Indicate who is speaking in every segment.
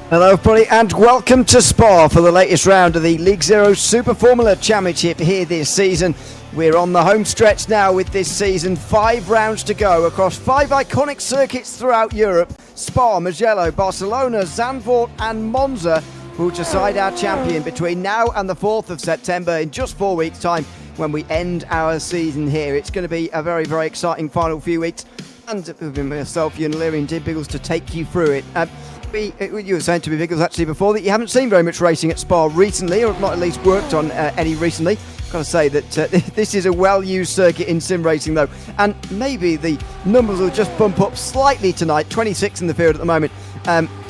Speaker 1: Hello everybody and welcome to Spa for the latest round of the League Zero Super Formula Championship here this season. We're on the home stretch now with this season, 5 rounds to go across 5 iconic circuits throughout Europe. Spa, Mugello, Barcelona, Zandvoort and Monza will decide our champion between now and the 4th of September in just 4 weeks' time when we end our season here. It's going to be a very, very exciting final few weeks, and with myself, Ewan and Biggles to take you through it. You were saying to me, Biggles, actually before, that you haven't seen very much racing at Spa recently, or not at least worked on any recently. I've got to say that this is a well-used circuit in sim racing though, and maybe the numbers will just bump up slightly tonight, 26 in the field at the moment,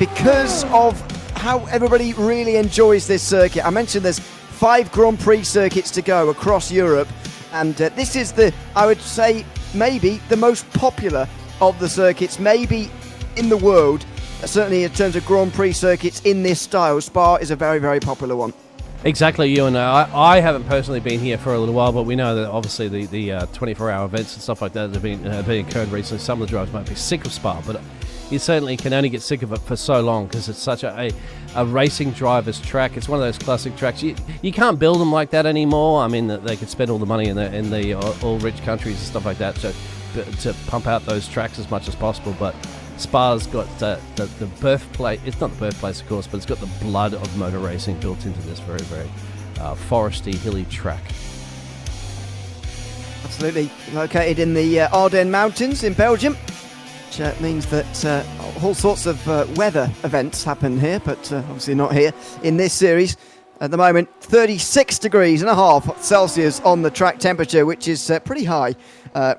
Speaker 1: because of how everybody really enjoys this circuit. I mentioned there's 5 Grand Prix circuits to go across Europe, and this is I would say, maybe the most popular of the circuits, maybe in the world. Certainly in terms of Grand Prix circuits in this style, Spa is a very, very popular one.
Speaker 2: Exactly, Ewan. I haven't personally been here for a little while, but we know that obviously the 24-hour events and stuff like that have been occurred recently. Some of the drivers might be sick of Spa, but you certainly can only get sick of it for so long because it's such a racing driver's track. It's one of those classic tracks. You can't build them like that anymore. I mean, they could spend all the money in the all-rich countries and stuff like that to pump out those tracks as much as possible, but Spa's got the birthplace. It's not the birthplace, of course, but it's got the blood of motor racing built into this very, very foresty, hilly track. Absolutely.
Speaker 1: Located in the Ardennes Mountains in Belgium, which means that all sorts of weather events happen here, but obviously not here in this series. At the moment, 36 degrees and a half Celsius on the track temperature, which is pretty high,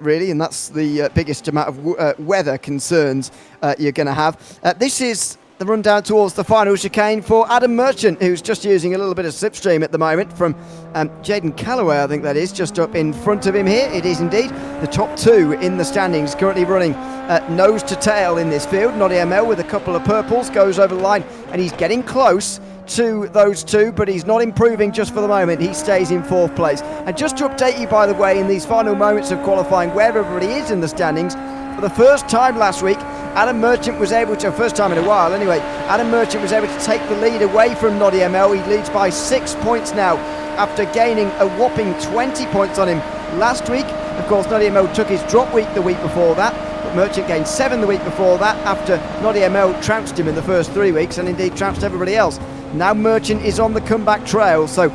Speaker 1: really, and that's the biggest amount of weather concerns you're going to have. This is the rundown towards the final chicane for Adam Merchant, who's just using a little bit of slipstream at the moment from Jaden Calloway, I think that is, just up in front of him here. It is indeed the top 2 in the standings, currently running nose to tail in this field. Noddy ML with a couple of purples goes over the line, and he's getting close to those 2, but he's not improving just for the moment. He stays in 4th place. And just to update you, by the way, in these final moments of qualifying, where everybody is in the standings, for the first time last week, Adam Merchant was able to, first time in a while anyway, Adam Merchant was able to take the lead away from Noddy ML. He leads by 6 points now after gaining a whopping 20 points on him last week. Of course, Noddy ML took his drop week the week before that, but Merchant gained 7 the week before that after Noddy ML trounced him in the first 3 weeks, and indeed trounced everybody else. Now Merchant is on the comeback trail, so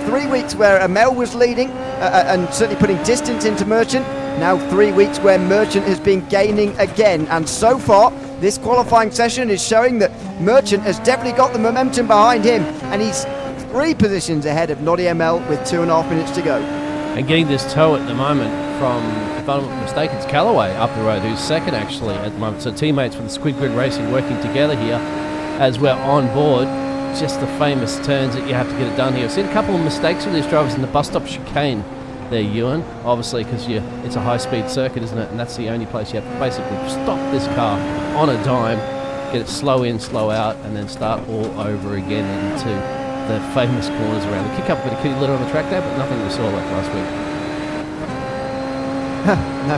Speaker 1: 3 weeks where ML was leading and certainly putting distance into Merchant. Now 3 weeks where Merchant has been gaining again, and so far this qualifying session is showing that Merchant has definitely got the momentum behind him, and he's 3 positions ahead of Noddy ML with 2.5 minutes to go.
Speaker 2: And getting this tow at the moment from, if I'm not mistaken, it's Calloway up the road, who's second actually at the moment. So teammates from the Squid Grid Racing working together here as we're on board. Just the famous turns that you have to get it done here. I've seen a couple of mistakes with these drivers in the bus stop chicane there, Ewan. Obviously, because it's a high-speed circuit, isn't it? And that's the only place you have to basically stop this car on a dime, get it slow in, slow out, and then start all over again into the famous corners around. They kick up a bit of kitty litter on the track there, but nothing we saw like last week.
Speaker 1: No,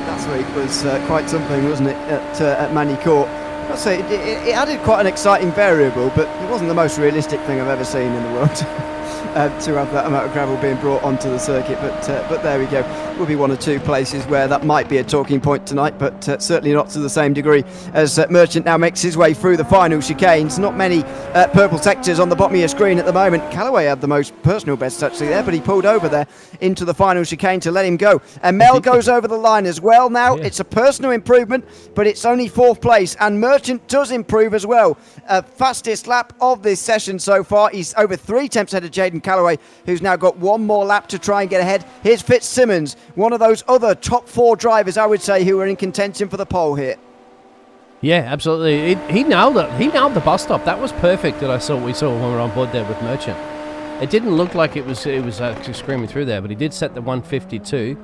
Speaker 1: last week was quite something, wasn't it, at Manny Court? I'd say it added quite an exciting variable, but it wasn't the most realistic thing I've ever seen in the world to have that amount of gravel being brought onto the circuit. But there we go. Will be 1 or 2 places where that might be a talking point tonight, but certainly not to the same degree as Merchant now makes his way through the final chicanes. Not many purple sectors on the bottom of your screen at the moment. Calloway had the most personal best actually there, but he pulled over there into the final chicane to let him go. And Mel goes over the line as well now. Yeah. It's a personal improvement, but it's only 4th place, and Merchant does improve as well. Fastest lap of this session so far. He's over 3 attempts ahead of Jaden Calloway, who's now got 1 more lap to try and get ahead. Here's Fitzsimmons, one of those other top 4 drivers, I would say, who are in contention for the pole here.
Speaker 2: Yeah, absolutely. He nailed it. He nailed the bus stop. That was perfect that we saw when we were on board there with Merchant. It didn't look like it was actually screaming through there, but he did set the 152.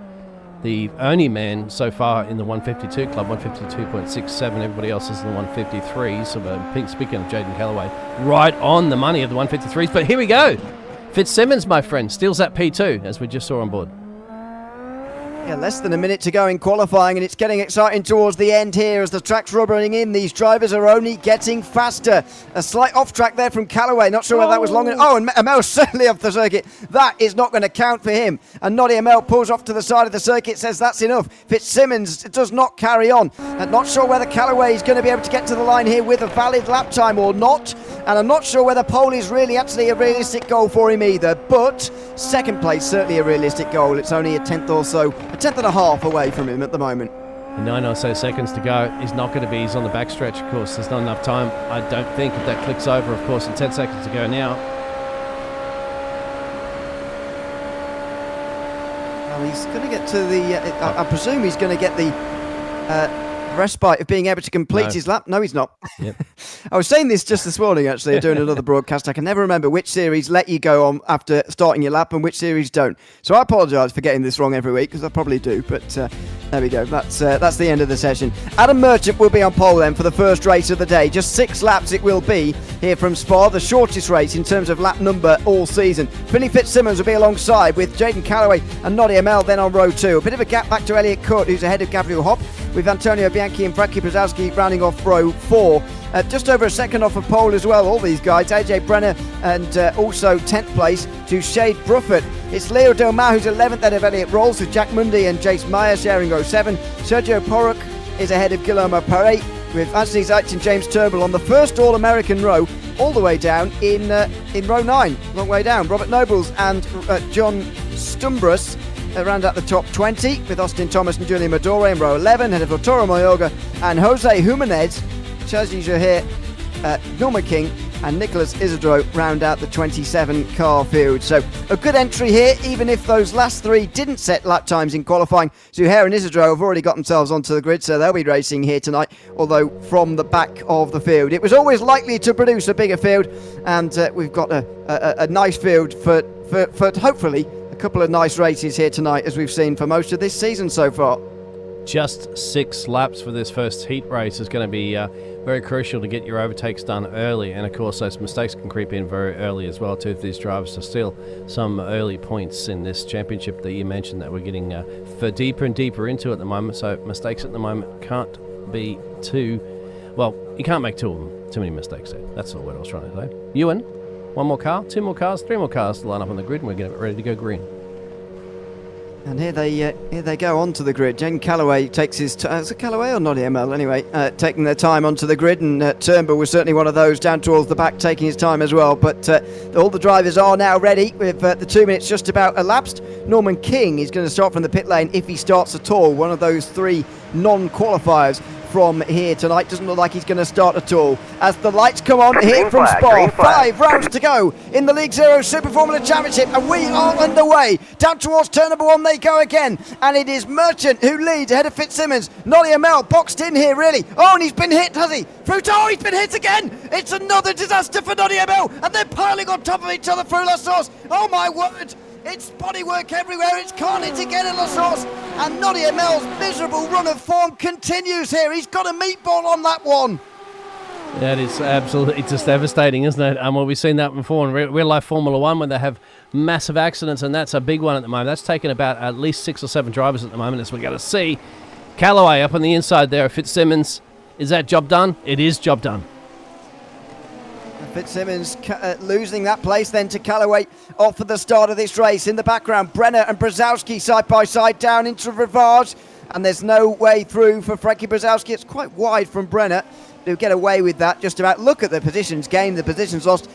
Speaker 2: The only man so far in the 152 club, 152.67. Everybody else is in the 153. So speaking of Jaden Calloway, right on the money of the 153s. But here we go. Fitzsimmons, my friend, steals that P2, as we just saw on board.
Speaker 1: Yeah, less than a minute to go in qualifying, and it's getting exciting towards the end here as the track's rubbering in. These drivers are only getting faster. A slight off track there from Callaway. Not sure whether that was long enough. Oh, and Amel's certainly off the circuit. That is not going to count for him. And Noddy Amel pulls off to the side of the circuit, says that's enough. Fitzsimmons does not carry on. And not sure whether Callaway is going to be able to get to the line here with a valid lap time or not. And I'm not sure whether pole is really actually a realistic goal for him either. But second place, certainly a realistic goal. It's only a tenth or so, a tenth and a half away from him at the moment.
Speaker 2: 9 or so seconds to go. He's not going to be. He's on the backstretch, of course. There's not enough time, I don't think, if that clicks over, of course, and 10 seconds to go now.
Speaker 1: Well, he's going to get to the... I presume he's going to get the... respite of being able to complete his lap. No, he's not.
Speaker 2: Yep.
Speaker 1: I was saying this just this morning, actually, doing another broadcast. I can never remember which series let you go on after starting your lap and which series don't. So I apologise for getting this wrong every week, because I probably do. But there we go. That's the end of the session. Adam Merchant will be on pole then for the first race of the day. Just 6 laps it will be here from Spa, the shortest race in terms of lap number all season. Billy Fitzsimmons will be alongside with Jaden Callaway and Noddy Amel then on row 2. A bit of a gap back to Elliot Court, who's ahead of Gabriel Hopp, with Antonio Bianchi and Frankie Brzezowski rounding off row 4. Just over a second off of pole as well, all these guys. AJ Brenner and also 10th place to Shade Bruffett. It's Leo Delmar who's 11th ahead of Elliot Rolls, with Jack Mundy and Jace Meyer sharing row 7. Sergio Porrock is ahead of Guillermo Paré, with Anthony Zeitz and James Turnbull on the first All-American row, all the way down in row 9, long way down. Robert Nobles and John Stumbrus around at the top 20, with Austin Thomas and Julian Madore in row 11, ahead of Arturo Mayorga and Jose Jimenez. Chazi Jahir, Norman King and Nicholas Isidro round out the 27 car field. So a good entry here, even if those last 3 didn't set lap times in qualifying. Zuhair and Isidro have already got themselves onto the grid, so they'll be racing here tonight, although from the back of the field. It was always likely to produce a bigger field, and we've got a nice field for hopefully a couple of nice races here tonight, as we've seen for most of this season so far.
Speaker 2: Just 6 laps for this first heat race is going to be very crucial to get your overtakes done early, and of course those mistakes can creep in very early as well too for these drivers to steal some early points in this championship that you mentioned that we're getting for deeper and deeper into at the moment. So mistakes at the moment can't be too, well, you can't make too many mistakes there. That's the word I was trying to say. Ewan, 1 more car, 2 more cars, 3 more cars to line up on the grid, and we're getting ready to go green.
Speaker 1: And here they go onto the grid. Jen Callaway takes his... is it Callaway or Noddy ML? Anyway, taking their time onto the grid, and Turnbull was certainly one of those down towards the back taking his time as well. But all the drivers are now ready with the 2 minutes just about elapsed. Norman King is going to start from the pit lane if he starts at all. One of those 3 non-qualifiers from here tonight. Doesn't look like he's going to start at all. As the lights come on here from Spa, 5 rounds to go in the League Zero Super Formula Championship, and we are underway. Down towards turn number 1 they go again, and it is Merchant who leads ahead of Fitzsimmons. Nolly Amel boxed in here really. Oh, and he's been hit, has he? Oh, he's been hit again. It's another disaster for Nolly Amel, and they're piling on top of each other through La Source. Oh my word. It's bodywork everywhere, it's carnage again in La Source, and Noddy Amel's miserable run of form continues here. He's got a meatball on that one.
Speaker 2: That is absolutely just devastating, isn't it? Well, we've seen that before in real life Formula 1 when they have massive accidents, and that's a big one at the moment. That's taken about at least 6 or 7 drivers at the moment, as we're going to see. Callaway up on the inside there, Fitzsimmons. Is that job done? It is job done.
Speaker 1: Fitzsimmons losing that place then to Callaway off at the start of this race. In the background, Brenner and Brzezowski side by side down into Rivage, and there's no way through for Frankie Brzezowski. It's quite wide from Brenner to get away with that. Just about look at the positions gained, the positions lost.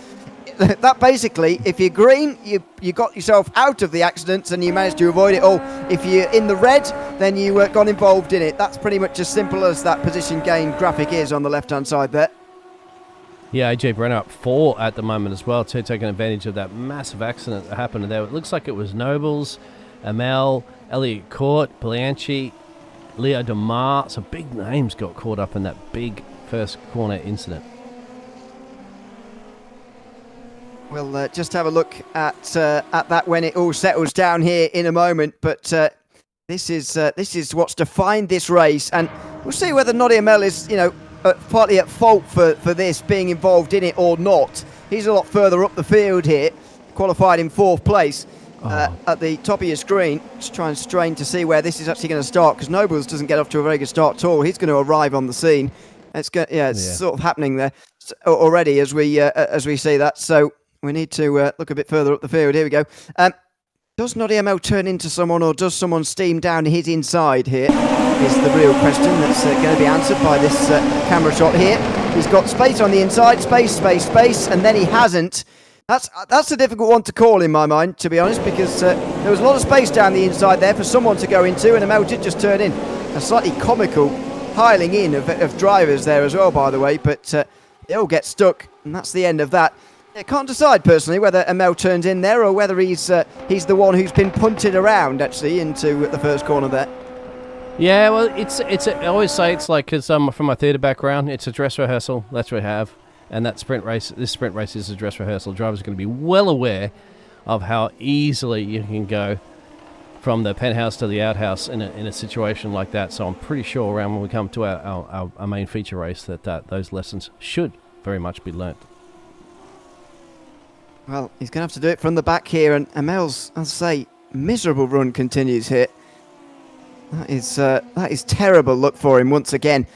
Speaker 1: That basically, if you're green, you got yourself out of the accidents and you managed to avoid it all. If you're in the red, then you got involved in it. That's pretty much as simple as that position gain graphic is on the left-hand side there.
Speaker 2: Yeah, AJ Brenner up 4 at the moment as well, too, taking advantage of that massive accident that happened there. It looks like it was Nobles, Amel, Elliot Court, Bianchi, Leo DeMar. Some big names got caught up in that big first corner incident.
Speaker 1: We'll just have a look at that when it all settles down here in a moment. But this is what's defined this race, and we'll see whether Noddy Amel is, partly at fault for this, being involved in it or not. He's a lot further up the field here, qualified in 4th place. at the top of your screen. Just try and strain to see where this is actually going to start, because Nobles doesn't get off to a very good start at all. He's going to arrive on the scene. It's sort of happening there already as we see that. So we need to look a bit further up the field. Here we go. Does NottyML turn into someone, or does someone steam down his inside here? Is the real question that's going to be answered by this camera shot here. He's got space on the inside, space, and then he hasn't. That's a difficult one to call in my mind, to be honest, because there was a lot of space down the inside there for someone to go into, and ML did just turn in. A slightly comical piling in of drivers there as well, by the way, but they all get stuck, and that's the end of that. I can't decide personally whether Emel turns in there or whether he's the one who's been punted around actually into the first corner there.
Speaker 2: Yeah, well, I always say it's like, because I'm from my theatre background, it's a dress rehearsal. That's what we have, and this sprint race is a dress rehearsal. Drivers are going to be well aware of how easily you can go from the penthouse to the outhouse in a situation like that. So I'm pretty sure around when we come to our main feature race that those lessons should very much be learnt.
Speaker 1: Well, he's going to have to do it from the back here, and Emel's, as I say, miserable run continues here. That is terrible luck for him once again.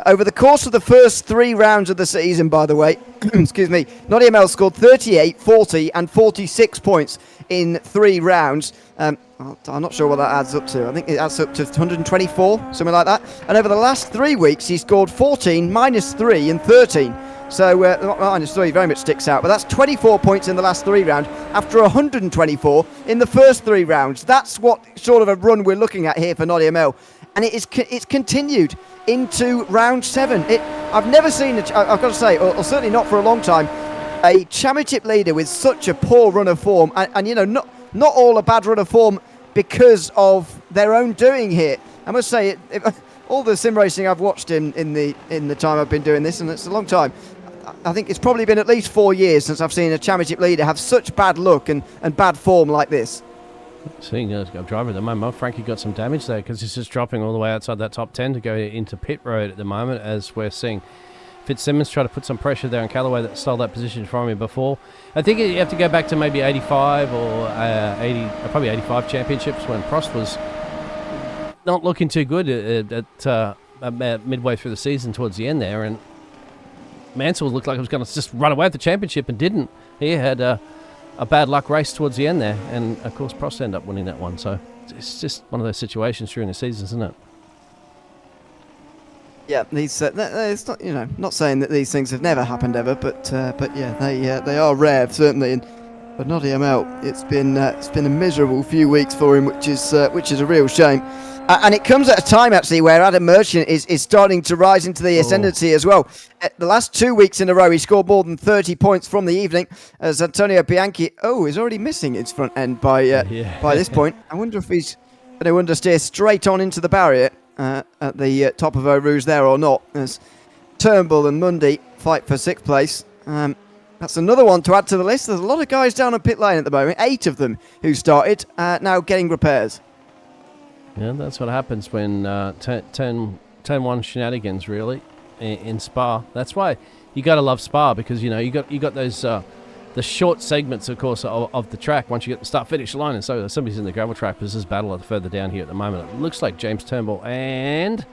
Speaker 1: Over the course of the first 3 rounds of the season, by the way, excuse me, NottyML scored 38, 40 and 46 points in 3 rounds. I'm not sure what that adds up to. I think it adds up to 124, something like that. And over the last 3 weeks, he scored 14, -3 and 13. So -3 very much sticks out, but that's 24 points in the last 3 rounds after 124 in the first 3 rounds. That's what sort of a run we're looking at here for NottyML, and it's continued into round 7. I've never seen, I've got to say, or certainly not for a long time, a championship leader with such a poor run of form, and you know, not all a bad run of form because of their own doing here. I must say, all the sim racing I've watched in the time I've been doing this, and it's a long time, I think it's probably been at least 4 years since I've seen a championship leader have such bad luck and bad form like this.
Speaker 2: Seeing a driver at the moment, Frankie got some damage there because he's just dropping all the way outside that top 10 to go into pit road at the moment, as we're seeing Fitzsimmons try to put some pressure there on Callaway that stole that position from him before. I think you have to go back to maybe 85 or probably 85 championships when Prost was not looking too good at midway through the season towards the end there, and Mansell looked like he was going to just run away with the championship and didn't. He had a bad luck race towards the end there, and of course Prost ended up winning that one. So it's just one of those situations during the season, isn't it? Yeah,
Speaker 1: it's not, you know, not saying that these things have never happened ever, but yeah, they are rare certainly. And for NottyML, it's been a miserable few weeks for him, which is a real shame. And it comes at a time, actually, where Adam Merchant is starting to rise into the ascendancy as well. The last 2 weeks in a row, he scored more than 30 points from the evening, as Antonio Bianchi, is already missing his front end by this point. I wonder if he's going to understeer straight on into the barrier at the top of Eau Rouge there or not, as Turnbull and Mundy fight for 6th place. That's another one to add to the list. There's a lot of guys down on pit lane at the moment, 8 of them who started, now getting repairs.
Speaker 2: Yeah, that's what happens when turn 1 shenanigans, really, in Spa. That's why you got to love Spa, because you know you got those the short segments, of course, of the track once you get the start-finish line, and so somebody's in the gravel track. There's this battle further down here at the moment. It looks like James Turnbull and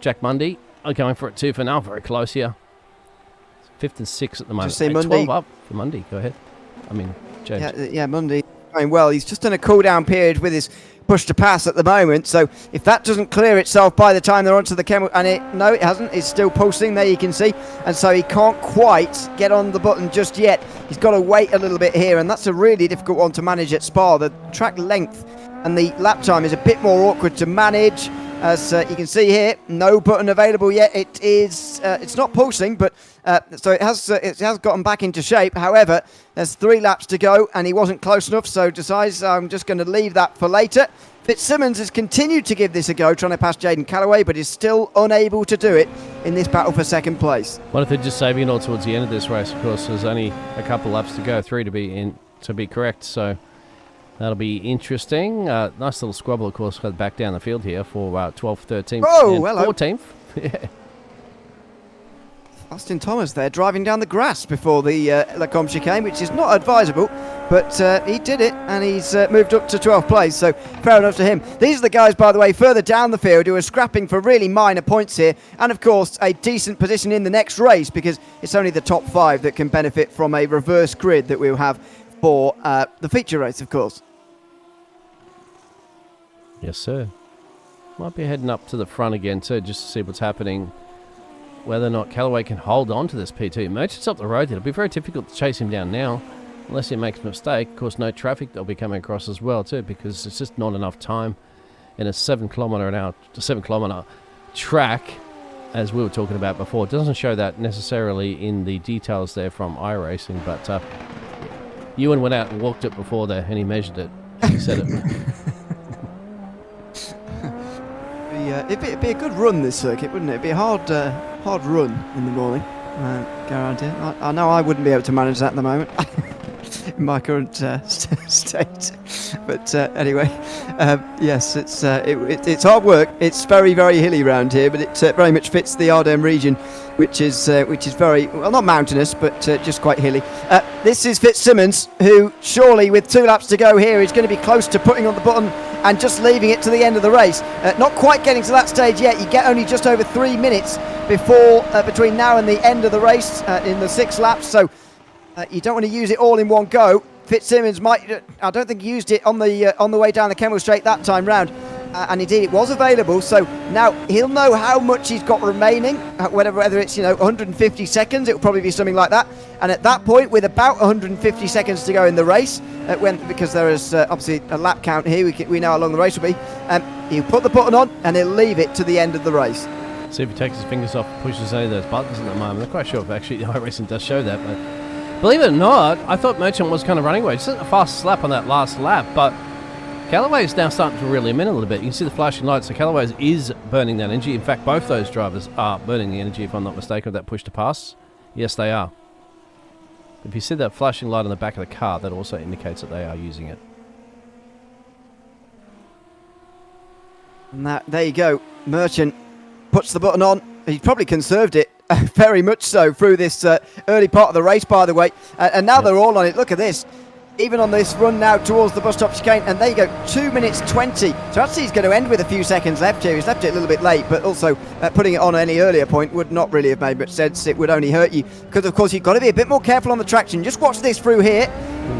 Speaker 2: Jack Mundy are going for it too for now. Very close here. 5th and 6th at the moment.
Speaker 1: Just say Mundy.
Speaker 2: 12 up for Mundy. Go ahead. I mean, James.
Speaker 1: Yeah, Mundy going well. He's just done a cool-down period with his push to pass at the moment, so if that doesn't clear itself by the time they're onto the chemical, and no, it hasn't, it's still pulsing there, you can see, and so he can't quite get on the button just yet. He's got to wait a little bit here, and that's a really difficult one to manage at Spa. The track length and the lap time is a bit more awkward to manage. As you can see here, no button available yet. It is, it's not pulsing, but so it has gotten back into shape. However, there's 3 laps to go, and he wasn't close enough, so decides I'm just going to leave that for later. Fitzsimmons has continued to give this a go, trying to pass Jaden Callaway, but is still unable to do it in this battle for 2nd place.
Speaker 2: What if they're just saving it all towards the end of this race? Of course, there's only a couple laps to go, 3 to be correct, so that'll be interesting. Nice little squabble, of course, back down the field here for 12th, 13th, and
Speaker 1: hello.
Speaker 2: 14th. Yeah.
Speaker 1: Austin Thomas there driving down the grass before the Lecombe chicane, which is not advisable, but he did it, and he's moved up to 12th place, so fair enough to him. These are the guys, by the way, further down the field who are scrapping for really minor points here, and of course a decent position in the next race, because it's only the top 5 that can benefit from a reverse grid that we'll have for the feature race, of course.
Speaker 2: Yes, sir. Might be heading up to the front again too, just to see what's happening. Whether or not Callaway can hold on to this P2. Merchant's up the road. It'll be very difficult to chase him down now, unless he makes a mistake. Of course, no traffic they'll be coming across as well too, because it's just not enough time in a 7 kilometre track, as we were talking about before. It doesn't show that necessarily in the details there from iRacing, but Ewan went out and walked it before there, and he measured it. He said it.
Speaker 1: It'd be a good run, this circuit, wouldn't it? It'd be a hard run in the morning. Go around here. I know I wouldn't be able to manage that at the moment in my current state. But anyway, yes, it's hard work. It's very, very hilly around here, but it very much fits the Ardennes region, which is very, well, not mountainous, but just quite hilly. This is Fitzsimmons, who surely, with 2 laps to go here, is going to be close to putting on the button and just leaving it to the end of the race. Not quite getting to that stage yet. You get only just over 3 minutes before between now and the end of the race in the 6 laps, so you don't want to use it all in one go. Fitzsimmons might, I don't think he used it on the way down the Kemmel Straight that time round, and indeed it was available, so now he'll know how much he's got remaining, whether it's 150 seconds, it'll probably be something like that, and at that point, with about 150 seconds to go in the race, because there is obviously a lap count here, we know how long the race will be, he'll put the button on and he'll leave it to the end of the race.
Speaker 2: See if he takes his fingers off and pushes any of those buttons at the moment. I'm not quite sure if actually iRacing does show that, but believe it or not, I thought Merchant was kind of running away. Just a fast slap on that last lap, but Callaway is now starting to reel him in a little bit. You can see the flashing lights, so Callaway is burning that energy. In fact, both those drivers are burning the energy, if I'm not mistaken, of that push to pass. Yes, they are. If you see that flashing light on the back of the car, that also indicates that they are using it.
Speaker 1: And there you go. Merchant puts the button on. He's probably conserved it very much so through this early part of the race, by the way. And now they're all on it. Look at this. Even on this run now towards the bus stop chicane. And there you go, 2 minutes 20. So actually he's going to end with a few seconds left here. He's left it a little bit late, but also putting it on at any earlier point would not really have made much sense. It would only hurt you. Because, of course, you've got to be a bit more careful on the traction. Just watch this through here.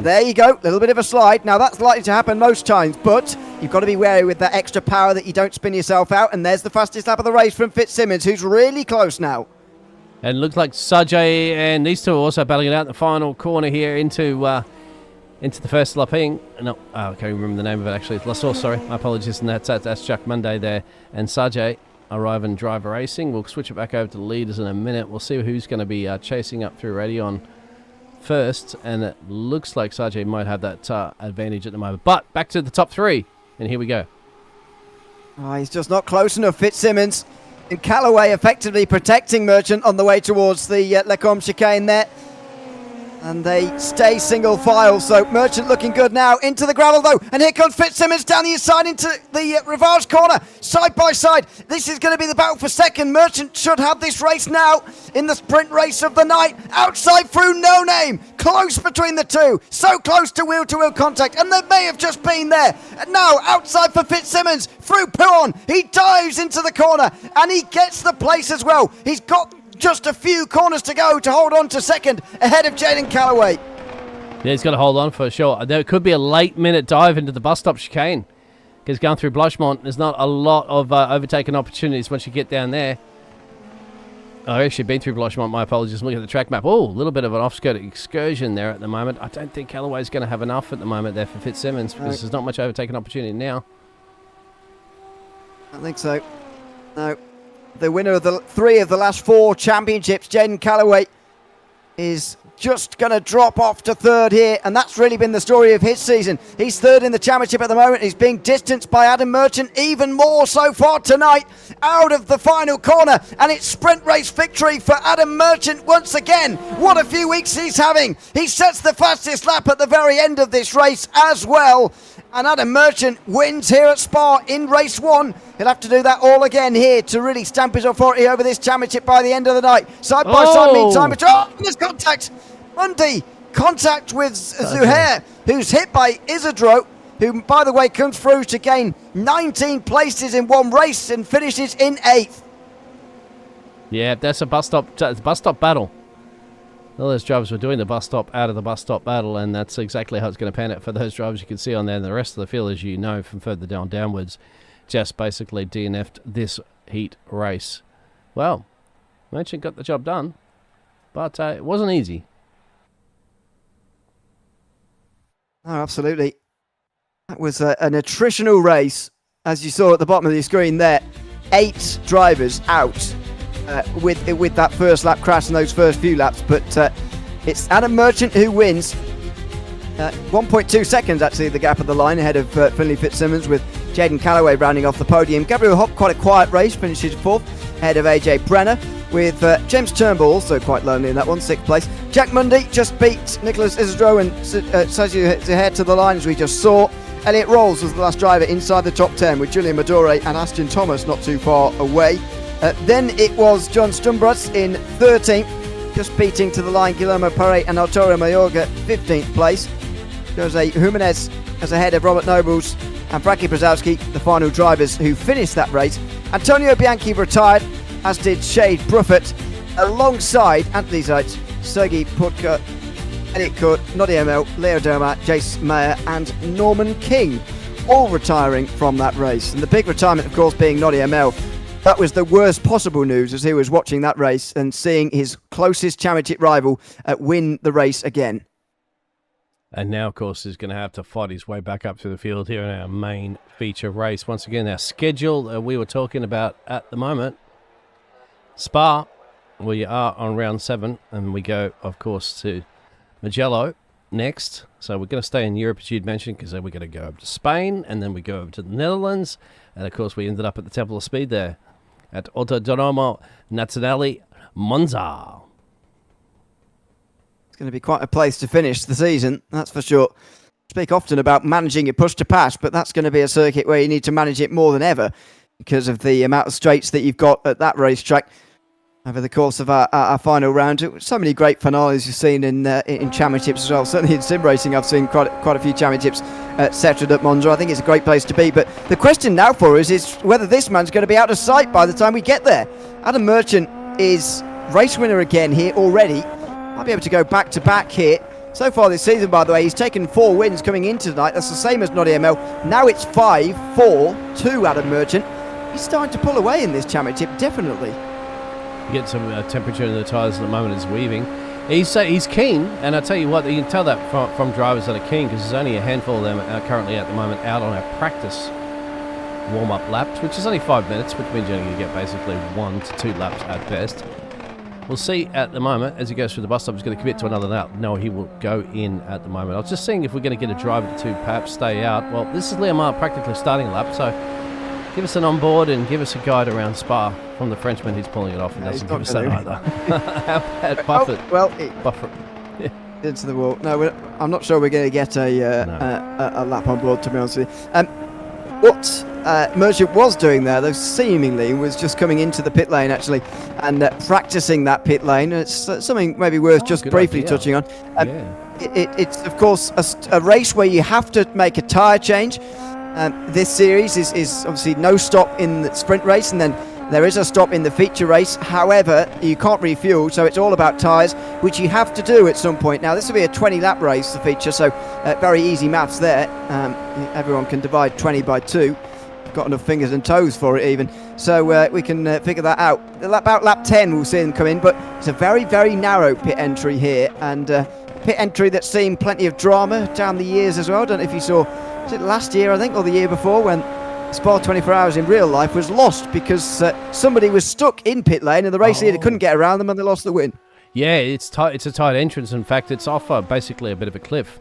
Speaker 1: There you go, a little bit of a slide. Now, that's likely to happen most times, but you've got to be wary with that extra power that you don't spin yourself out. And there's the fastest lap of the race from Fitzsimmons, who's really close now.
Speaker 2: And it looks like Sajay and these two are also battling it out in the final corner here into the first lapping. No, I can't remember the name of it actually. Lassalle, sorry. My apologies. And that's Jack Monday there. And Sajay arrive in driver racing. We'll switch it back over to the leaders in a minute. We'll see who's going to be chasing up through Radion first. And it looks like Sajay might have that advantage at the moment. But back to the top 3. And here we go.
Speaker 1: Oh, he's just not close enough, Fitzsimmons. And Callaway effectively protecting Merchant on the way towards the Lecombe chicane there. And they stay single file, so Merchant looking good now. Into the gravel though, and here comes Fitzsimmons down the inside into the Rivage corner, side by side. This is going to be the battle for second. Merchant should have this race now in the sprint race of the night. Outside through No Name, close between the two, so close to wheel contact, and they may have just been there. And now outside for Fitzsimmons, through Pouon, he dives into the corner, and he gets the place as well. He's got just a few corners to go to hold on to second ahead of Jaden Callaway.
Speaker 2: Yeah, he's got to hold on for sure. There could be a late minute dive into the bus stop chicane, because going through Blushmont, there's not a lot of overtaking opportunities once you get down there. I've actually been through Blushmont, my apologies. Look at the track map. Oh, a little bit of an off-skirt excursion there at the moment. I don't think Callaway's going to have enough at the moment there for Fitzsimmons, because there's not much overtaking opportunity now.
Speaker 1: I think so. No. The winner of the 3 of the last 4 championships, Jaden Callaway, is just going to drop off to 3rd here, and that's really been the story of his season. He's 3rd in the championship at the moment. He's being distanced by Adam Merchant even more so far tonight, out of the final corner, and it's sprint race victory for Adam Merchant once again. What a few weeks he's having. He sets the fastest lap at the very end of this race as well, And Adam Merchant wins here at Spa in race 1. He'll have to do that all again here to really stamp his authority over this championship by the end of the night. Side by side, meantime. There's contact. Mundy, contact with Zuhair, who's hit by Isidro, who, by the way, comes through to gain 19 places in one race and finishes in 8th.
Speaker 2: Yeah, that's a bus stop battle. All those drivers were doing the bus stop out of the bus stop battle, and that's exactly how it's going to pan out for those drivers you can see on there. And the rest of the field, as you know, from further downwards, just basically DNF'd this heat race. Well, Merchant got the job done, but it wasn't easy.
Speaker 1: Oh, absolutely. That was an attritional race, as you saw at the bottom of the screen there. 8 drivers out. With that first lap crash and those first few laps, but it's Adam Merchant who wins. 1.2 seconds actually the gap of the line ahead of Finley Fitzsimmons, with Jaden Callaway rounding off the podium. Gabriel Hopp, quite a quiet race, finishes 4th ahead of AJ Brenner, with James Turnbull also quite lonely in that one, 6th place. Jack Mundy just beat Nicholas Isidro and Sergio ahead to the line, as we just saw. Elliot Rolls was the last driver inside the top 10, with Julian Madore and Aston Thomas not too far away. Then it was John Stumbrus in 13th, just beating to the line Guillermo Pare and Arturo Mayorga, 15th place. Jose Jimenez as ahead of Robert Nobles and Frankie Brzezowski, the final drivers who finished that race. Antonio Bianchi retired, as did Shade Bruffett, alongside Anthony Zeitz, Sergei Putka, Elliot Court, Noddy ML, Leo Dermat, Jace Mayer and Norman King, all retiring from that race. And the big retirement, of course, being Noddy ML. That was the worst possible news, as he was watching that race and seeing his closest championship rival win the race again.
Speaker 2: And now, of course, he's going to have to fight his way back up to the field here in our main feature race. Once again, our schedule we were talking about at the moment. Spa, we are on round 7, and we go, of course, to Mugello next. So we're going to stay in Europe, as you'd mentioned, because then we're going to go over to Spain, and then we go over to the Netherlands. And, of course, we ended up at the Temple of Speed there at Autodromo Nazionale Monza.
Speaker 1: It's going to be quite a place to finish the season, that's for sure. Speak often about managing your push to pass, but that's going to be a circuit where you need to manage it more than ever because of the amount of straights that you've got at that racetrack over the course of our final round. So many great finales you've seen in championships as well. Certainly in sim racing, I've seen quite a few championships centred at Monza. I think it's a great place to be. But the question now for us is whether this man's going to be out of sight by the time we get there. Adam Merchant is race winner again here already. Might be able to go back to back here. So far this season, by the way, he's taken 4 wins coming into tonight. That's the same as Noddy ML. Now it's 5-4 to Adam Merchant. He's starting to pull away in this championship, definitely.
Speaker 2: Get some temperature in the tyres at the moment as weaving. He's keen, and I tell you what, you can tell that from drivers that are keen, because there's only a handful of them currently at the moment out on our practice warm-up laps, which is only 5 minutes, which means you're going to get basically 1 to 2 laps at best. We'll see at the moment, as he goes through the bus stop, he's going to commit to another lap. No, he will go in at the moment. I was just seeing if we're going to get a driver to perhaps stay out. Well, this is Leomar practically starting a lap, so give us an on-board and give us a guide around Spa from the Frenchman. He's pulling it off and doesn't give us that either. How about Buffett?
Speaker 1: Oh, well,
Speaker 2: Buffett. Yeah.
Speaker 1: Into the wall. No, I'm not sure we're going to get a lap on board, to be honest with you. What Merchant was doing there, though, seemingly was just coming into the pit lane, actually, and practicing that pit lane. It's something maybe worth just briefly touching on. It's, of course, a race where you have to make a tyre change. This series is obviously no stop in the sprint race, and then there is a stop in the feature race. However, you can't refuel, so it's all about tyres, which you have to do at some point. Now, this will be a 20-lap race, the feature, so very easy maths there. Everyone can divide 20 by 2. Got enough fingers and toes for it, even. So we can figure that out. About lap 10, we'll see them come in, but it's a very, very narrow pit entry here, and pit entry that's seen plenty of drama down the years as well. I don't know if you saw, was it last year, I think, or the year before, when Spa 24 Hours in real life was lost because somebody was stuck in pit lane and the race leader couldn't get around them and they lost the win.
Speaker 2: Yeah, it's tight. It's a tight entrance. In fact, it's off basically a bit of a cliff.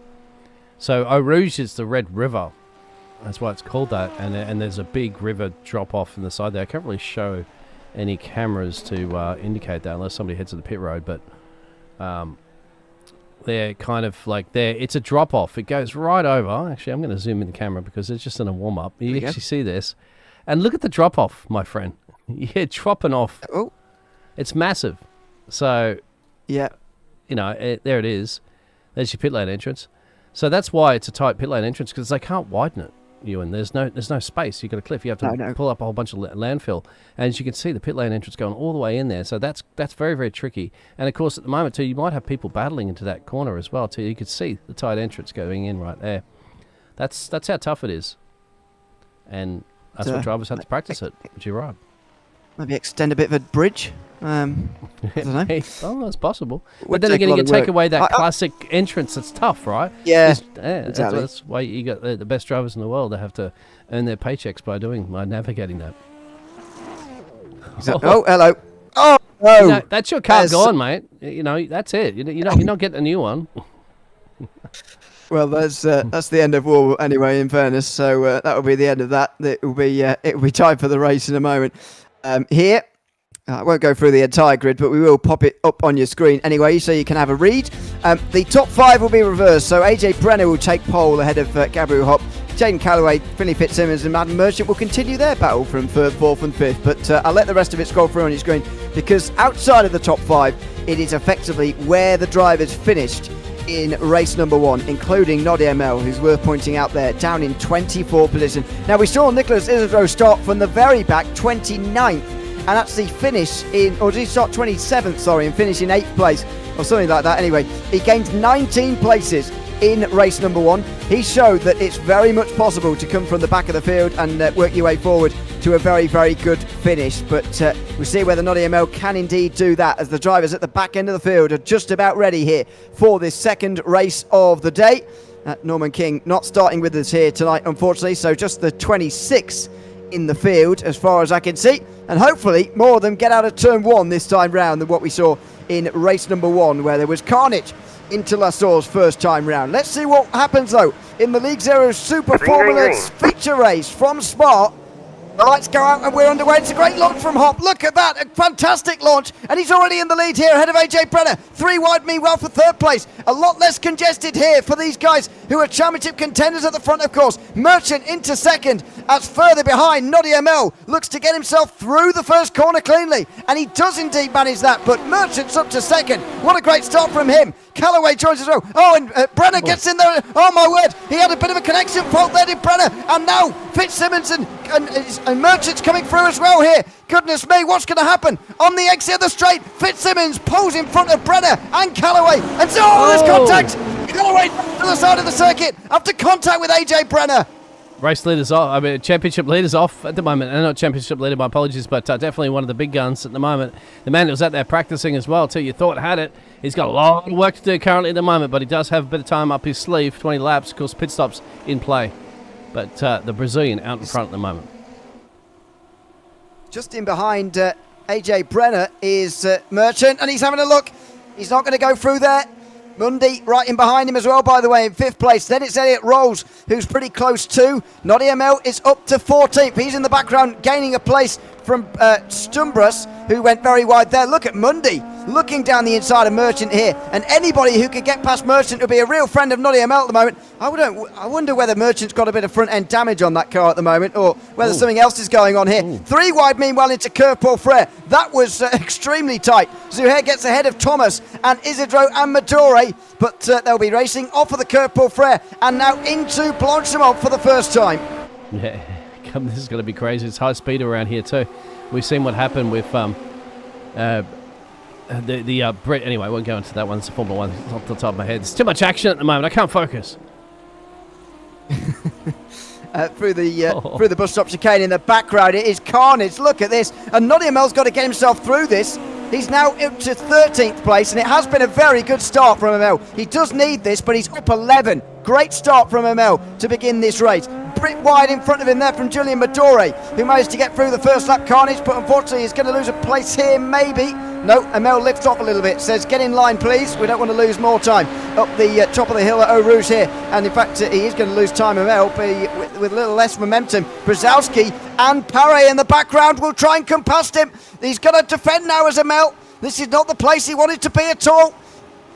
Speaker 2: So Eau Rouge is the Red River. That's why it's called that. And there's a big river drop off in the side there. I can't really show any cameras to indicate that unless somebody heads to the pit road. But they're kind of like there. It's a drop off. It goes right over. Actually, I'm going to zoom in the camera because it's just in a warm up. You actually see this, and look at the drop off, my friend. Yeah, dropping off.
Speaker 1: Oh,
Speaker 2: it's massive. So,
Speaker 1: yeah,
Speaker 2: there it is. There's your pit lane entrance. So that's why it's a tight pit lane entrance, because they can't widen it. Ewan, there's no space. You've got a cliff. You have to pull up a whole bunch of landfill, and as you can see, the pit lane entrance going all the way in there. So that's very, very tricky. And of course, at the moment too, you might have people battling into that corner as well too. You could see the tight entrance going in right there. That's how tough it is, and that's what drivers have to practice it. Which you're right.
Speaker 1: Maybe extend a bit of a bridge. I don't know.
Speaker 2: Oh, that's possible. But then again, you take away that classic entrance. That's tough, right?
Speaker 1: Yeah,
Speaker 2: exactly. That's why you got the best drivers in the world. They have to earn their paychecks by navigating that.
Speaker 1: Exactly. Oh, hello. Oh, no.
Speaker 2: That's your car gone, mate. That's it. You're not getting a new one.
Speaker 1: Well, that's the end of war anyway. In fairness, so that will be the end of that. It will be time for the race in a moment. Here. I won't go through the entire grid, but we will pop it up on your screen anyway, so you can have a read. The top 5 will be reversed, so AJ Brenner will take pole ahead of Gabriel Hopp. Jaden Calloway, Finley Fitzsimmons and Madden Merchant will continue their battle from 3rd, 4th and 5th, but I'll let the rest of it scroll through on your screen, because outside of the top 5, it is effectively where the drivers finished in race number 1, including Noddy ML, who's worth pointing out there, down in 24th position. Now, we saw Nicholas Isidro start from the very back, 29th, and actually finish or did he start 27th, and finish in 8th place, or something like that. Anyway, he gained 19 places in race number 1. He showed that it's very much possible to come from the back of the field and work your way forward to a very, very good finish. But we'll see whether Noddy ML can indeed do that, as the drivers at the back end of the field are just about ready here for this second race of the day. Norman King not starting with us here tonight, unfortunately, so just the 26 in the field as far as I can see, and hopefully more of them get out of turn 1 this time round than what we saw in race number 1, where there was carnage into Lassour's first time round. Let's see what happens though in the League Zero Super Formula feature race from Spa. The lights go out and we're underway. It's a great launch from Hopp. Look at that, a fantastic launch. And he's already in the lead here ahead of AJ Brenner. 3 wide meanwhile for 3rd place. A lot less congested here for these guys who are championship contenders at the front, of course. Merchant into 2nd, as further behind Noddy ML looks to get himself through the first corner cleanly. And he does indeed manage that, but Merchant's up to 2nd. What a great start from him. Calloway joins as well. Oh, and Brenner gets in there. Oh, my word. He had a bit of a connection fault there, did Brenner. And now Fitzsimmons and Merchant's coming through as well here. Goodness me, what's going to happen? On the exit of the straight, Fitzsimmons pulls in front of Brenner and Calloway. And there's contact. Calloway to the side of the circuit after contact with AJ Brenner.
Speaker 2: Race leaders off. Championship leaders off at the moment. And not championship leader, my apologies, but definitely one of the big guns at the moment. The man that was out there practicing as well, too. You thought had it. He's got a lot of work to do currently at the moment, but he does have a bit of time up his sleeve. 20 laps, of course, pit stops in play. But the Brazilian out in front at the moment.
Speaker 1: Just in behind AJ Brenner is Merchant, and he's having a look. He's not going to go through there. Mundy right in behind him as well, by the way, in 5th place. Then it's Elliot Rolls, who's pretty close too. Noddy ML is up to 14th. He's in the background, gaining a place from Stumbras, who went very wide there. Look at Mundy looking down the inside of Merchant here. And anybody who could get past Merchant would be a real friend of Noddy ML at the moment. I wonder whether Merchant's got a bit of front-end damage on that car at the moment, or whether something else is going on here. 3 wide, meanwhile, into Curve Paul Frere. That was extremely tight. Zuhair gets ahead of Thomas and Isidro and Madore, but they'll be racing off of the Curve Paul Frere and now into Blanchimont for the first time.
Speaker 2: Yeah, this is going to be crazy. It's high speed around here too. We've seen what happened with the Brit. Anyway, I won't go into that one. It's a Formula 1. It's off the top of my head. There's too much action at the moment. I can't focus.
Speaker 1: Through the bus stop chicane in the background, it is carnage. Look at this, and Noddy ML's got to get himself through this. He's now up to 13th place, and it has been a very good start from ML. He does need this, but he's up 11. Great start from ML to begin this race. Brit wide in front of him there from Julian Madore, who managed to get through the first lap carnage, but unfortunately he's going to lose a place here, maybe. No, ML lifts off a little bit, says get in line please, we don't want to lose more time up the top of the hill at Eau Rouge here, and in fact he is going to lose time. ML with a little less momentum. Brzezowski and Paré in the background will try and come past him. He's got to defend now as ML. This is not the place he wanted to be at all.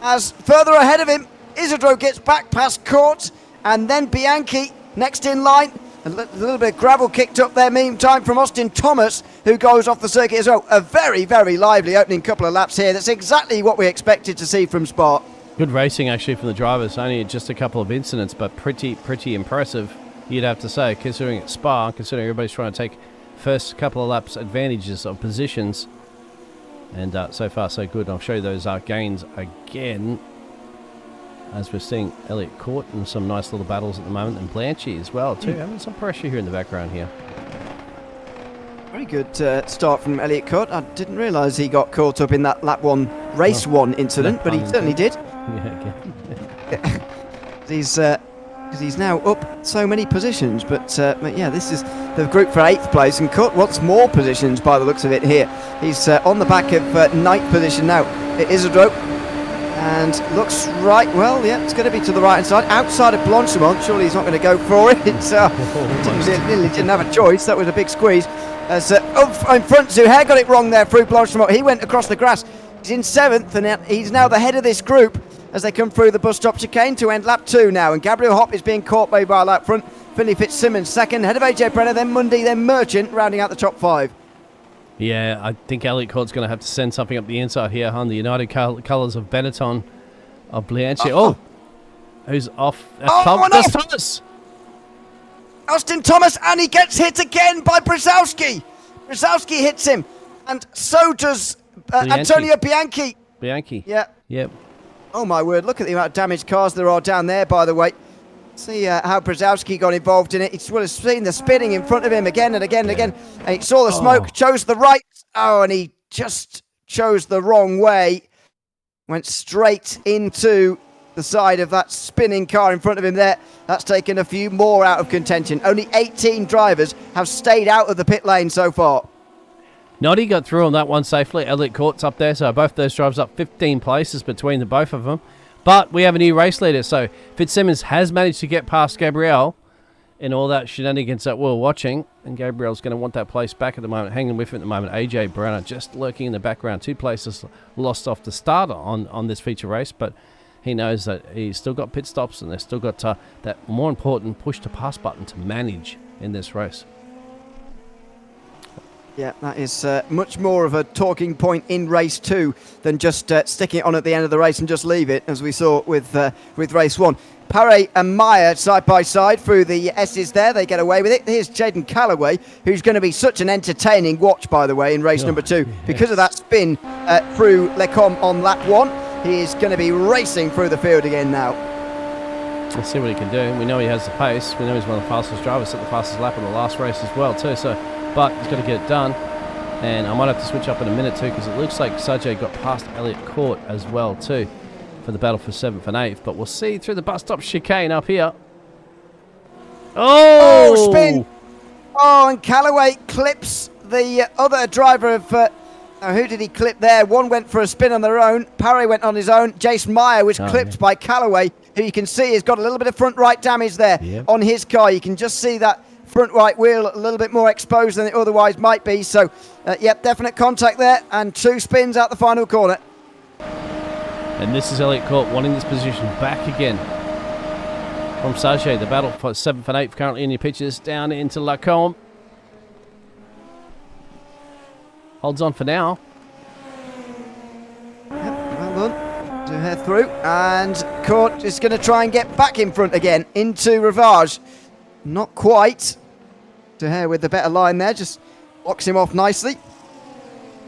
Speaker 1: As further ahead of him, Isidro gets back past Court, and then Bianchi next in line. A little bit of gravel kicked up there meantime from Austin Thomas, who goes off the circuit as well. A very, very lively opening couple of laps here. That's exactly what we expected to see from Spa.
Speaker 2: Good racing, actually, from the drivers. Only just a couple of incidents, but pretty impressive, you'd have to say, considering it's Spa, considering everybody's trying to take first couple of laps advantages of positions. And so far, so good. I'll show you those gains again, as we're seeing Elliott Court in some nice little battles at the moment, and Blanchy as well, too. Having some pressure here in the background here.
Speaker 1: Very good start from Elliott Court. I didn't realise he got caught up in that lap one, race one incident, but he certainly did.
Speaker 2: Yeah,
Speaker 1: Because he's now up so many positions, but yeah, this is the group for 8th place, and Court wants more positions by the looks of it here. He's on the back of 9th position now. Isidro, and looks right, well, yeah, it's going to be to the right hand side, outside of Blanchimont. Surely he's not going to go for it. It's didn't have a choice. That was a big squeeze. As up in front, Zuhair got it wrong there through Blanchimont. He went across the grass. He's in 7th, and he's now the head of this group as they come through the bus stop chicane to end lap 2 now. And Gabriel Hopp is being caught by out front. Finley Fitzsimmons second, head of AJ Brenner, then Mundy, then Merchant, rounding out the top 5.
Speaker 2: Yeah, I think Elliott Court's going to have to send something up the inside here on the United Colours of Benetton of Blianchi. Who's off? That's Thomas!
Speaker 1: Austin Thomas, and he gets hit again by Brzezowski. Brzezowski hits him, and so does Antonio Bianchi. Yeah.
Speaker 2: Yep.
Speaker 1: Oh my word, look at the amount of damaged cars there are down there, by the way. See how Brzezowski got involved in it. He would have seen the spinning in front of him again and again and again. And he saw the smoke, chose the right. Oh, and he just chose the wrong way. Went straight into the side of that spinning car in front of him there. That's taken a few more out of contention. Only 18 drivers have stayed out of the pit lane so far.
Speaker 2: Noddy got through on that one safely. Elliott Court's up there, so both those drivers up 15 places between the both of them. But we have a new race leader, so Fitzsimmons has managed to get past Gabriel in all that shenanigans that we're watching, and Gabriel's going to want that place back at the moment, hanging with him at the moment. AJ Brenner just lurking in the background. 2 places lost off the start on this feature race, but he knows that he's still got pit stops, and they've still got that more important push-to-pass button to manage in this race.
Speaker 1: Yeah, that is much more of a talking point in race 2 than just sticking it on at the end of the race and just leave it, as we saw with race 1. Paré and Meyer side by side through the S's there. They get away with it. Here's Jaden Callaway, who's going to be such an entertaining watch, by the way, in race number 2. Yes. Because of that spin through Lecombe on lap 1, he is going to be racing through the field again now.
Speaker 2: Let's see what he can do. We know he has the pace. We know he's one of the fastest drivers, set the fastest lap in the last race as well, too. But he's got to get it done, and I might have to switch up in a minute too, because it looks like Sajay got past Elliott Court as well too for the battle for 7th and 8th. But we'll see through the bus stop chicane up here. Oh,
Speaker 1: spin! Oh, and Callaway clips the other driver of. Who did he clip there? One went for a spin on their own. Parry went on his own. Jason Meyer was clipped by Callaway, who you can see has got a little bit of front right damage there on his car. You can just see that front right wheel a little bit more exposed than it otherwise might be. So, yep, definite contact there, and 2 spins out the final corner.
Speaker 2: And this is Elliott Court wanting this position back again from Sajay. The battle for 7th and 8th currently in your pictures down into Lacombe. Holds on for now.
Speaker 1: Yep, well done. To head through, and Court is going to try and get back in front again into Rivage. Not quite. To Hare with the better line there, just locks him off nicely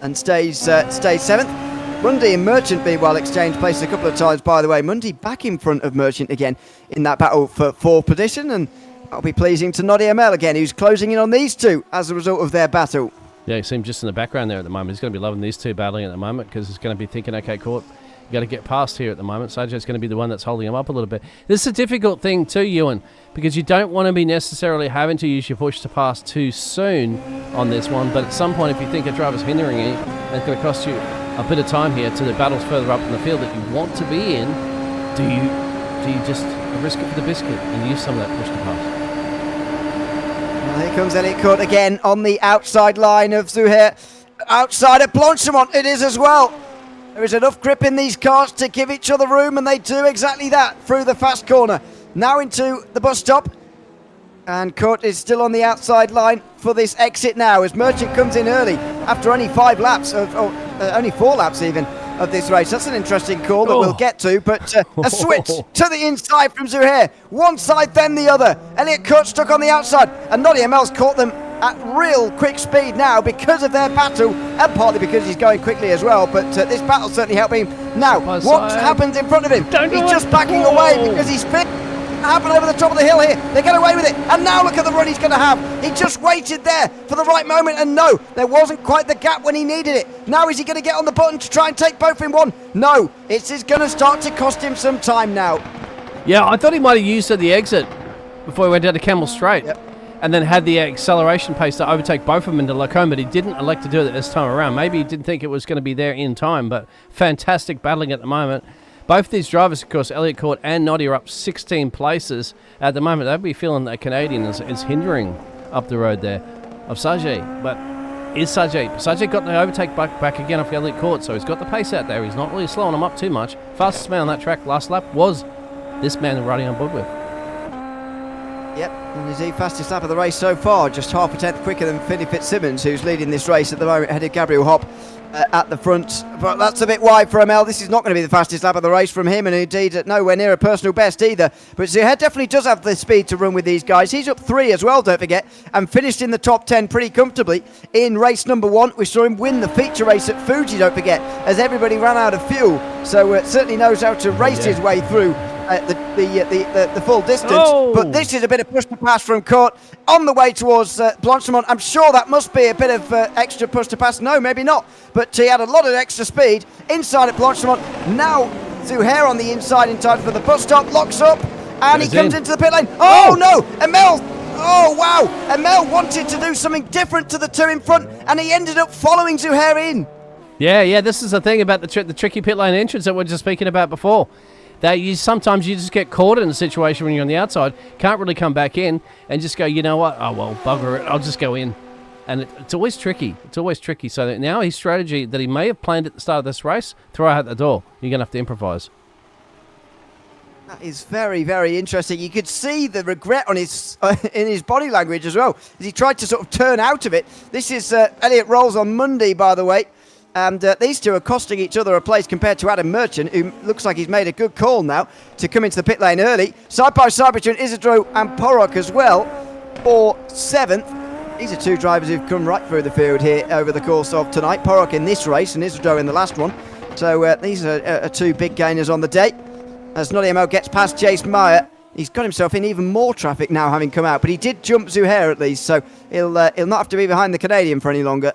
Speaker 1: and stays 7th. Mundy and Merchant meanwhile exchanged places a couple of times, by the way. Mundy back in front of Merchant again in that battle for 4th position, and that'll be pleasing to Noddy ML again, who's closing in on these two as a result of their battle.
Speaker 2: Yeah, you see him just in the background there at the moment. He's going to be loving these two battling at the moment, because he's going to be thinking, okay, Court, you got to get past here at the moment. Sajay's going to be the one that's holding him up a little bit. This is a difficult thing too, Ewan, because you don't want to be necessarily having to use your push to pass too soon on this one, but at some point, if you think a driver's hindering you, it's going to cost you a bit of time here to the battles further up in the field that you want to be in. Do you just risk it for the biscuit and use some of that push to pass?
Speaker 1: Well, here comes Elliott Court again on the outside line of Zuhair. Outside of Blanchimont it is as well. There is enough grip in these cars to give each other room, and they do exactly that through the fast corner. Now into the bus stop. And Kurt is still on the outside line for this exit now as Merchant comes in early after only 5 laps, only 4 laps even, of this race. That's an interesting call that we'll get to, but a switch to the inside from Zuhair. One side, then the other. Elliot Kurt stuck on the outside, and Noddy Emel's caught them at real quick speed now because of their battle, and partly because he's going quickly as well, but this battle certainly helping him. Now, what happens in front of him? He's just backing away because he's fit. Happen over the top of the hill here. They get away with it, and now look at the run he's going to have. He just waited there for the right moment, and no, there wasn't quite the gap when he needed it. Now is he going to get on the button to try and take both in one? No, it's going to start to cost him some time now.
Speaker 2: Yeah, I thought he might have used at the exit before he went down to Camel Straight.
Speaker 1: Yep.
Speaker 2: And then had the acceleration pace to overtake both of them into Lacombe, but he didn't elect to do it this time around. Maybe he didn't think it was going to be there in time, but fantastic battling at the moment. Both these drivers, of course, Elliot Court and Noddy, are up 16 places at the moment. They'll be feeling that Canadian is hindering up the road there of Sajay. But is Sajay got the overtake back again off Elliot Court, so he's got the pace out there. He's not really slowing them up too much. Fastest man on that track last lap was this man riding on board with.
Speaker 1: Yep, and is he fastest lap of the race so far, just half a tenth quicker than Finney Fitzsimmons, who's leading this race at the moment, ahead of Gabriel Hopp at the front. But that's a bit wide for Amel. This is not going to be the fastest lap of the race from him, and indeed nowhere near a personal best either. But Zuhair definitely does have the speed to run with these guys. He's up 3 as well, don't forget, and finished in the top 10 pretty comfortably in race number 1. We saw him win the feature race at Fuji, don't forget, as everybody ran out of fuel. So certainly knows how to race his way through the full distance. But this is a bit of push to pass from Court on the way towards Blanchemont. I'm sure that must be a bit of extra push to pass. No, maybe not, but he had a lot of extra speed inside at Blanchemont. Now Zuhair on the inside in time for the bus stop, locks up, and he comes into the pit lane. Oh no, Emel. Oh wow, Emel wanted to do something different to the two in front, and he ended up following Zuhair in.
Speaker 2: Yeah, this is the thing about the tricky pit lane entrance that we were just speaking about before. That sometimes you just get caught in a situation when you're on the outside, can't really come back in, and just go, you know what, oh well, bugger it, I'll just go in. And it's always tricky. So that now his strategy that he may have planned at the start of this race, throw out the door. You're going to have to improvise.
Speaker 1: That is very, very interesting. You could see the regret on his in his body language as well, as he tried to sort of turn out of it. This is Elliot Rolls on Monday, by the way. And these two are costing each other a place compared to Adam Merchant, who looks like he's made a good call now to come into the pit lane early. Side by side between Isidro and Porok as well for 7th. These are two drivers who've come right through the field here over the course of tonight. Porok in this race and Isidro in the last one. So these are two big gainers on the day. As Noddy Emel gets past Jace Meyer, he's got himself in even more traffic now having come out. But he did jump Zuhair at least, so he'll not have to be behind the Canadian for any longer.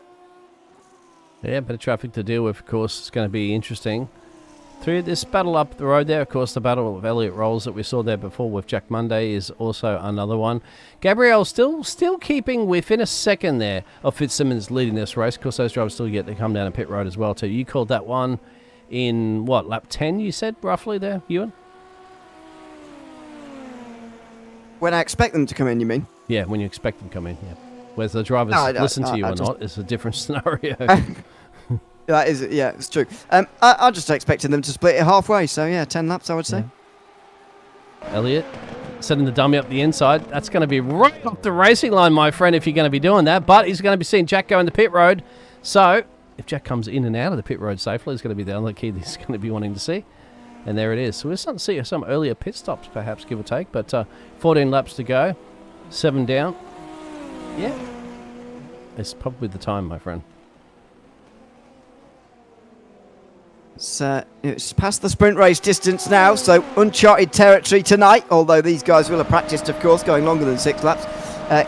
Speaker 2: Yeah, a bit of traffic to deal with, of course. It's going to be interesting. Through this battle up the road there, of course, the battle of Elliot Rolls that we saw there before with Jack Monday is also another one. Gabriel still keeping within a second there of Fitzsimmons leading this race. Of course, those drivers still get to come down a pit road as well, too. You called that one in, what, lap 10, you said, roughly there, Ewan?
Speaker 1: When I expect them to come in, you mean?
Speaker 2: Yeah, when you expect them to come in, yeah. Whether the drivers listen to you or not is a different scenario.
Speaker 1: That is, yeah, it's true. I'm just expecting them to split it halfway, so yeah, 10 laps, I would say.
Speaker 2: Yeah. Elliot setting the dummy up the inside. That's going to be right off the racing line, my friend, if you're going to be doing that. But he's going to be seeing Jack go into pit road. So if Jack comes in and out of the pit road safely, it's going to be the only key that he's going to be wanting to see. And there it is. So we're starting to see some earlier pit stops, perhaps, give or take. But 14 laps to go, 7 down. Yeah, it's probably the time, my friend.
Speaker 1: It's past the sprint race distance now, so uncharted territory tonight, although these guys will have practiced, of course, going longer than 6 laps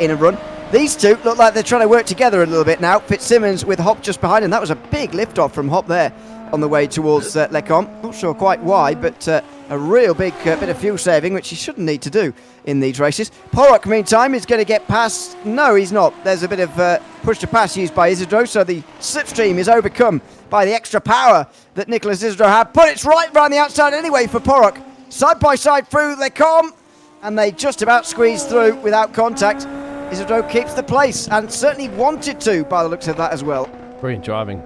Speaker 1: in a run. These two look like they're trying to work together a little bit now. Fitzsimmons with Hop just behind him. That was a big lift-off from Hop there on the way towards Lecombe. Not sure quite why, but a real big bit of fuel saving, which he shouldn't need to do in these races. Porok, meantime, is going to get past. No, he's not. There's a bit of push to pass used by Isidro, so the slipstream is overcome by the extra power that Nicholas Isidro had. But it's right around the outside anyway for Porok. Side by side through Lecombe, and they just about squeeze through without contact. Isidro keeps the place, and certainly wanted to by the looks of that as well.
Speaker 2: Brilliant driving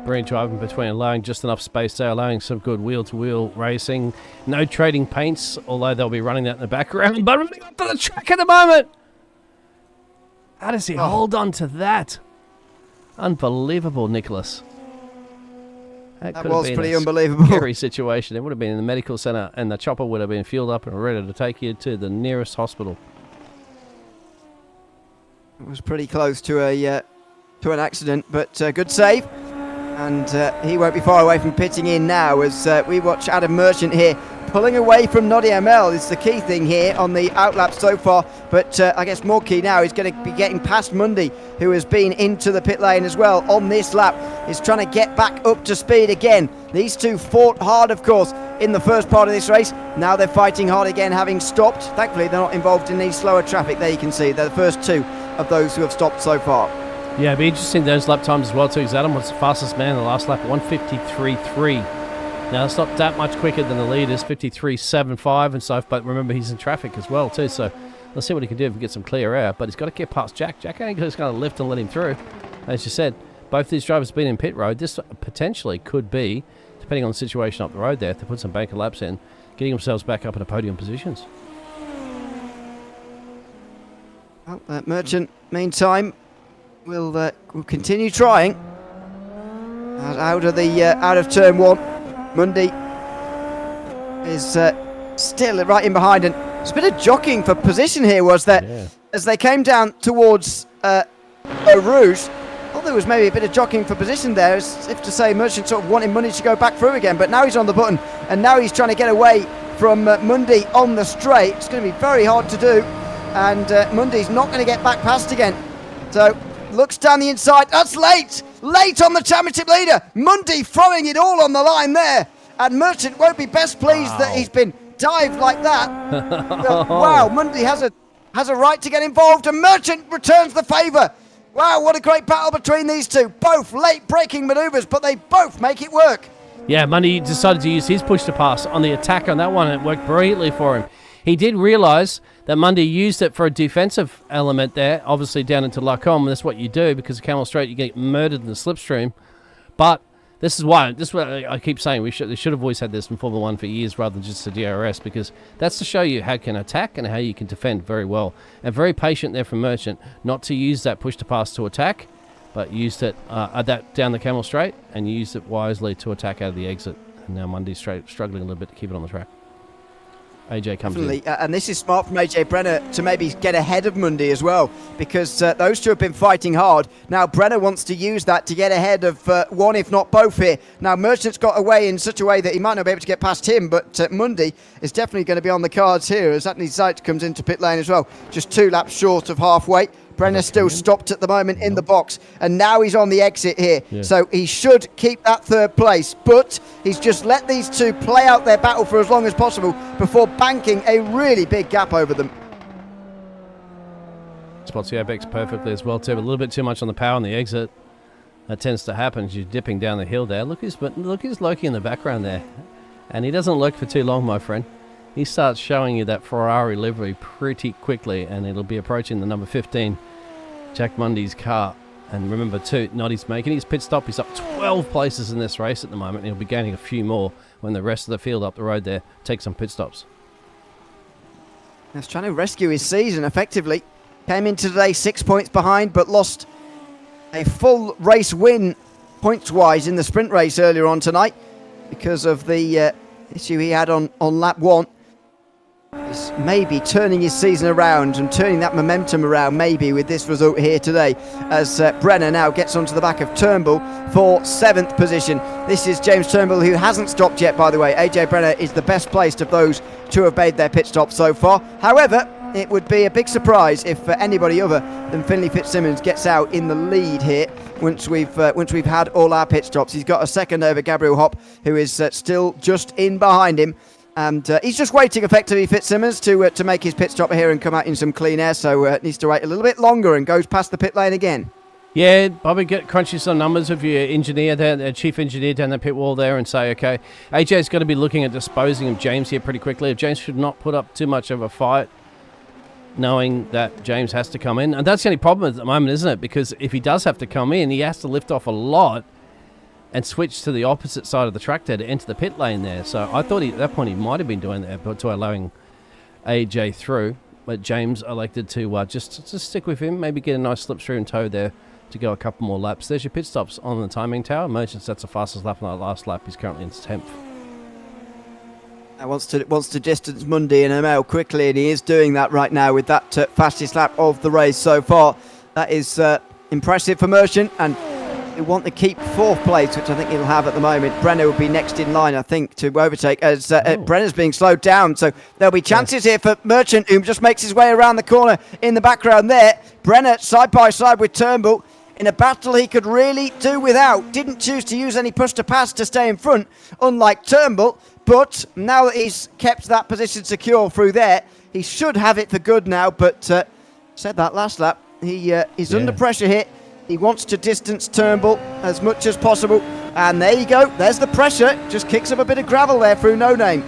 Speaker 2: between allowing just enough space there, allowing some good wheel-to-wheel racing. No trading paints, although they'll be running that in the background. But running up to the track at the moment. How does he hold on to that? Unbelievable, Nicholas.
Speaker 1: That was pretty unbelievable.
Speaker 2: Scary situation. It would have been in the medical centre, and the chopper would have been fueled up and ready to take you to the nearest hospital.
Speaker 1: It was pretty close to an accident, but good save. And he won't be far away from pitting in now as we watch Adam Merchant here pulling away from Noddy ML. It's the key thing here on the outlap so far, but I guess more key now. He's going to be getting past Mundy, who has been into the pit lane as well on this lap. He's trying to get back up to speed again. These two fought hard, of course, in the first part of this race. Now they're fighting hard again, having stopped. Thankfully, they're not involved in any slower traffic. There you can see they're the first two of those who have stopped so far.
Speaker 2: Yeah, it'd be interesting those lap times as well too, because Adam was the fastest man in the last lap, 1:53.3. Now it's not that much quicker than the leaders, 53.75 and so. But remember, he's in traffic as well too, so let's see what he can do if he gets some clear air. But he's got to get past Jack. Jack ain't just going to lift and let him through. As you said, both these drivers have been in pit road. This potentially could be, depending on the situation up the road there, if they put some banker laps in, getting themselves back up into podium positions.
Speaker 1: Well, Merchant, meantime, we'll continue trying. Out of turn one, Mundy is still right in behind, and it's a bit of jockeying for position here, was there? Yeah. As they came down towards Eau Rouge, I thought there was maybe a bit of jockeying for position there, as if to say Merchant sort of wanting Mundy to go back through again, but now he's on the button, and now he's trying to get away from Mundy on the straight. It's going to be very hard to do, and Mundy's not going to get back past again. So looks down the inside. That's late on the championship leader. Mundy throwing it all on the line there, and Merchant won't be best pleased that he's been dived like that. But, wow, Mundy has a right to get involved, and Merchant returns the favour. Wow, what a great battle between these two. Both late braking manoeuvres, but they both make it work.
Speaker 2: Yeah, Mundy decided to use his push to pass on the attack on that one, and it worked brilliantly for him. He did realise that Mundy used it for a defensive element there, obviously down into Lacombe. That's what you do, because Camel Straight, you get murdered in the slipstream. But this is why I keep saying they should have always had this in Formula 1 for years rather than just the DRS, because that's to show you how you can attack and how you can defend very well. And very patient there from Merchant, not to use that push to pass to attack, but used it that down the Camel Straight and used it wisely to attack out of the exit. And now Mundy's struggling a little bit to keep it on the track. AJ comes in.
Speaker 1: And this is smart from AJ Brenner to maybe get ahead of Mundy as well, because those two have been fighting hard. Now Brenner wants to use that to get ahead of one, if not both here. Now Merchant's got away in such a way that he might not be able to get past him, but Mundy is definitely going to be on the cards here as Anthony Seitz comes into pit lane as well. Just 2 laps short of halfway. Brenner still stopped at the moment in the box, and now he's on the exit here. Yeah. So he should keep that third place, but he's just let these two play out their battle for as long as possible before banking a really big gap over them.
Speaker 2: Spots the apex perfectly as well too, but a little bit too much on the power on the exit. That tends to happen as you're dipping down the hill there. Look who's Loki in the background there, and he doesn't lurk for too long, my friend. He starts showing you that Ferrari livery pretty quickly, and it'll be approaching the number 15, Jack Mundy's car. And remember too, Noddy's making his pit stop. He's up 12 places in this race at the moment, and he'll be gaining a few more when the rest of the field up the road there takes some pit stops.
Speaker 1: He's trying to rescue his season effectively. Came into today 6 points behind, but lost a full race win points-wise in the sprint race earlier on tonight because of the issue he had on lap 1. He's maybe turning his season around and turning that momentum around maybe with this result here today as Brenner now gets onto the back of Turnbull for 7th position. This is James Turnbull, who hasn't stopped yet, by the way. AJ Brenner is the best placed of those to have made their pit stop so far. However, it would be a big surprise if anybody other than Finlay Fitzsimmons gets out in the lead here once we've had all our pit stops. He's got a second over Gabriel Hopp, who is still just in behind him. And he's just waiting effectively, Fitzsimmons, to make his pit stop here and come out in some clean air. So needs to wait a little bit longer and goes past the pit lane again.
Speaker 2: Yeah, probably crunch some numbers of your engineer there, the chief engineer down the pit wall there, and say, okay, AJ's going to be looking at disposing of James here pretty quickly. If James should not put up too much of a fight, knowing that James has to come in. And that's the only problem at the moment, isn't it? Because if he does have to come in, he has to lift off a lot and switched to the opposite side of the track there to enter the pit lane there. So I thought at that point he might have been doing that, but to allowing AJ through. But James elected to just stick with him, maybe get a nice slipstream and tow there to go a couple more laps. There's your pit stops on the timing tower. Immersion sets the fastest lap on that last lap. He's currently in 10th.
Speaker 1: Wants to distance Mundy and ML quickly, and he is doing that right now with that fastest lap of the race so far. That is impressive for Merchant, and they want to keep 4th place, which I think he'll have at the moment. Brenner will be next in line, I think, to overtake, as Brenner's being slowed down. So there'll be chances here for Merchant, who just makes his way around the corner in the background there. Brenner side by side with Turnbull in a battle he could really do without. Didn't choose to use any push to pass to stay in front, unlike Turnbull. But now that he's kept that position secure through there, he should have it for good now. But said that last lap, he's under pressure here. He wants to distance Turnbull as much as possible. And there you go. There's the pressure. Just kicks up a bit of gravel there through No Name.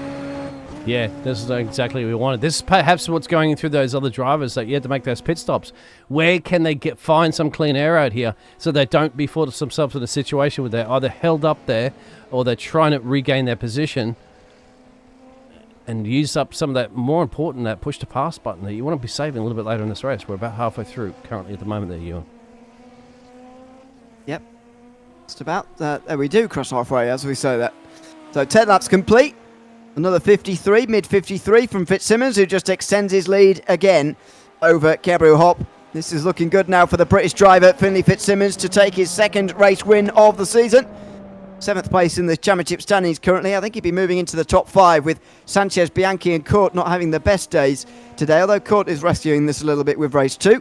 Speaker 2: Yeah, this is exactly what we wanted. This is perhaps what's going through those other drivers that you had to make those pit stops. Where can they find some clean air out here so they don't be forced themselves in a situation where they're either held up there or they're trying to regain their position and use up some of that, more important, that push to pass button that you want to be saving a little bit later in this race. We're about halfway through currently at the moment there, Ewan.
Speaker 1: Yep. Just about. There we do cross halfway as we say that. So 10 laps complete. Another 53, mid-53 from Fitzsimmons, who just extends his lead again over Gabriel Hopp. This is looking good now for the British driver, Finlay Fitzsimmons, to take his 2nd race win of the season. 7th place in the championship standings currently. I think he'd be moving into the top 5 with Sanchez, Bianchi and Court not having the best days today, although Court is rescuing this a little bit with race 2.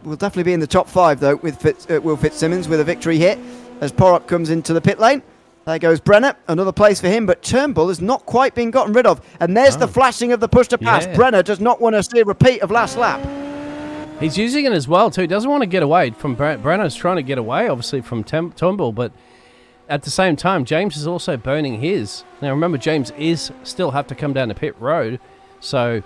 Speaker 1: Will definitely be in the top 5 though with Will Fitzsimmons with a victory here as Porrock comes into the pit lane. There goes Brenner, another place for him, but Turnbull has not quite been gotten rid of. And there's the flashing of the push to pass. Yeah. Brenner does not want to see a repeat of last lap.
Speaker 2: He's using it as well, too. He doesn't want to get away from Brenner's trying to get away, obviously, from Turnbull, but at the same time, James is also burning his. Now, remember, James is still have to come down the pit road, so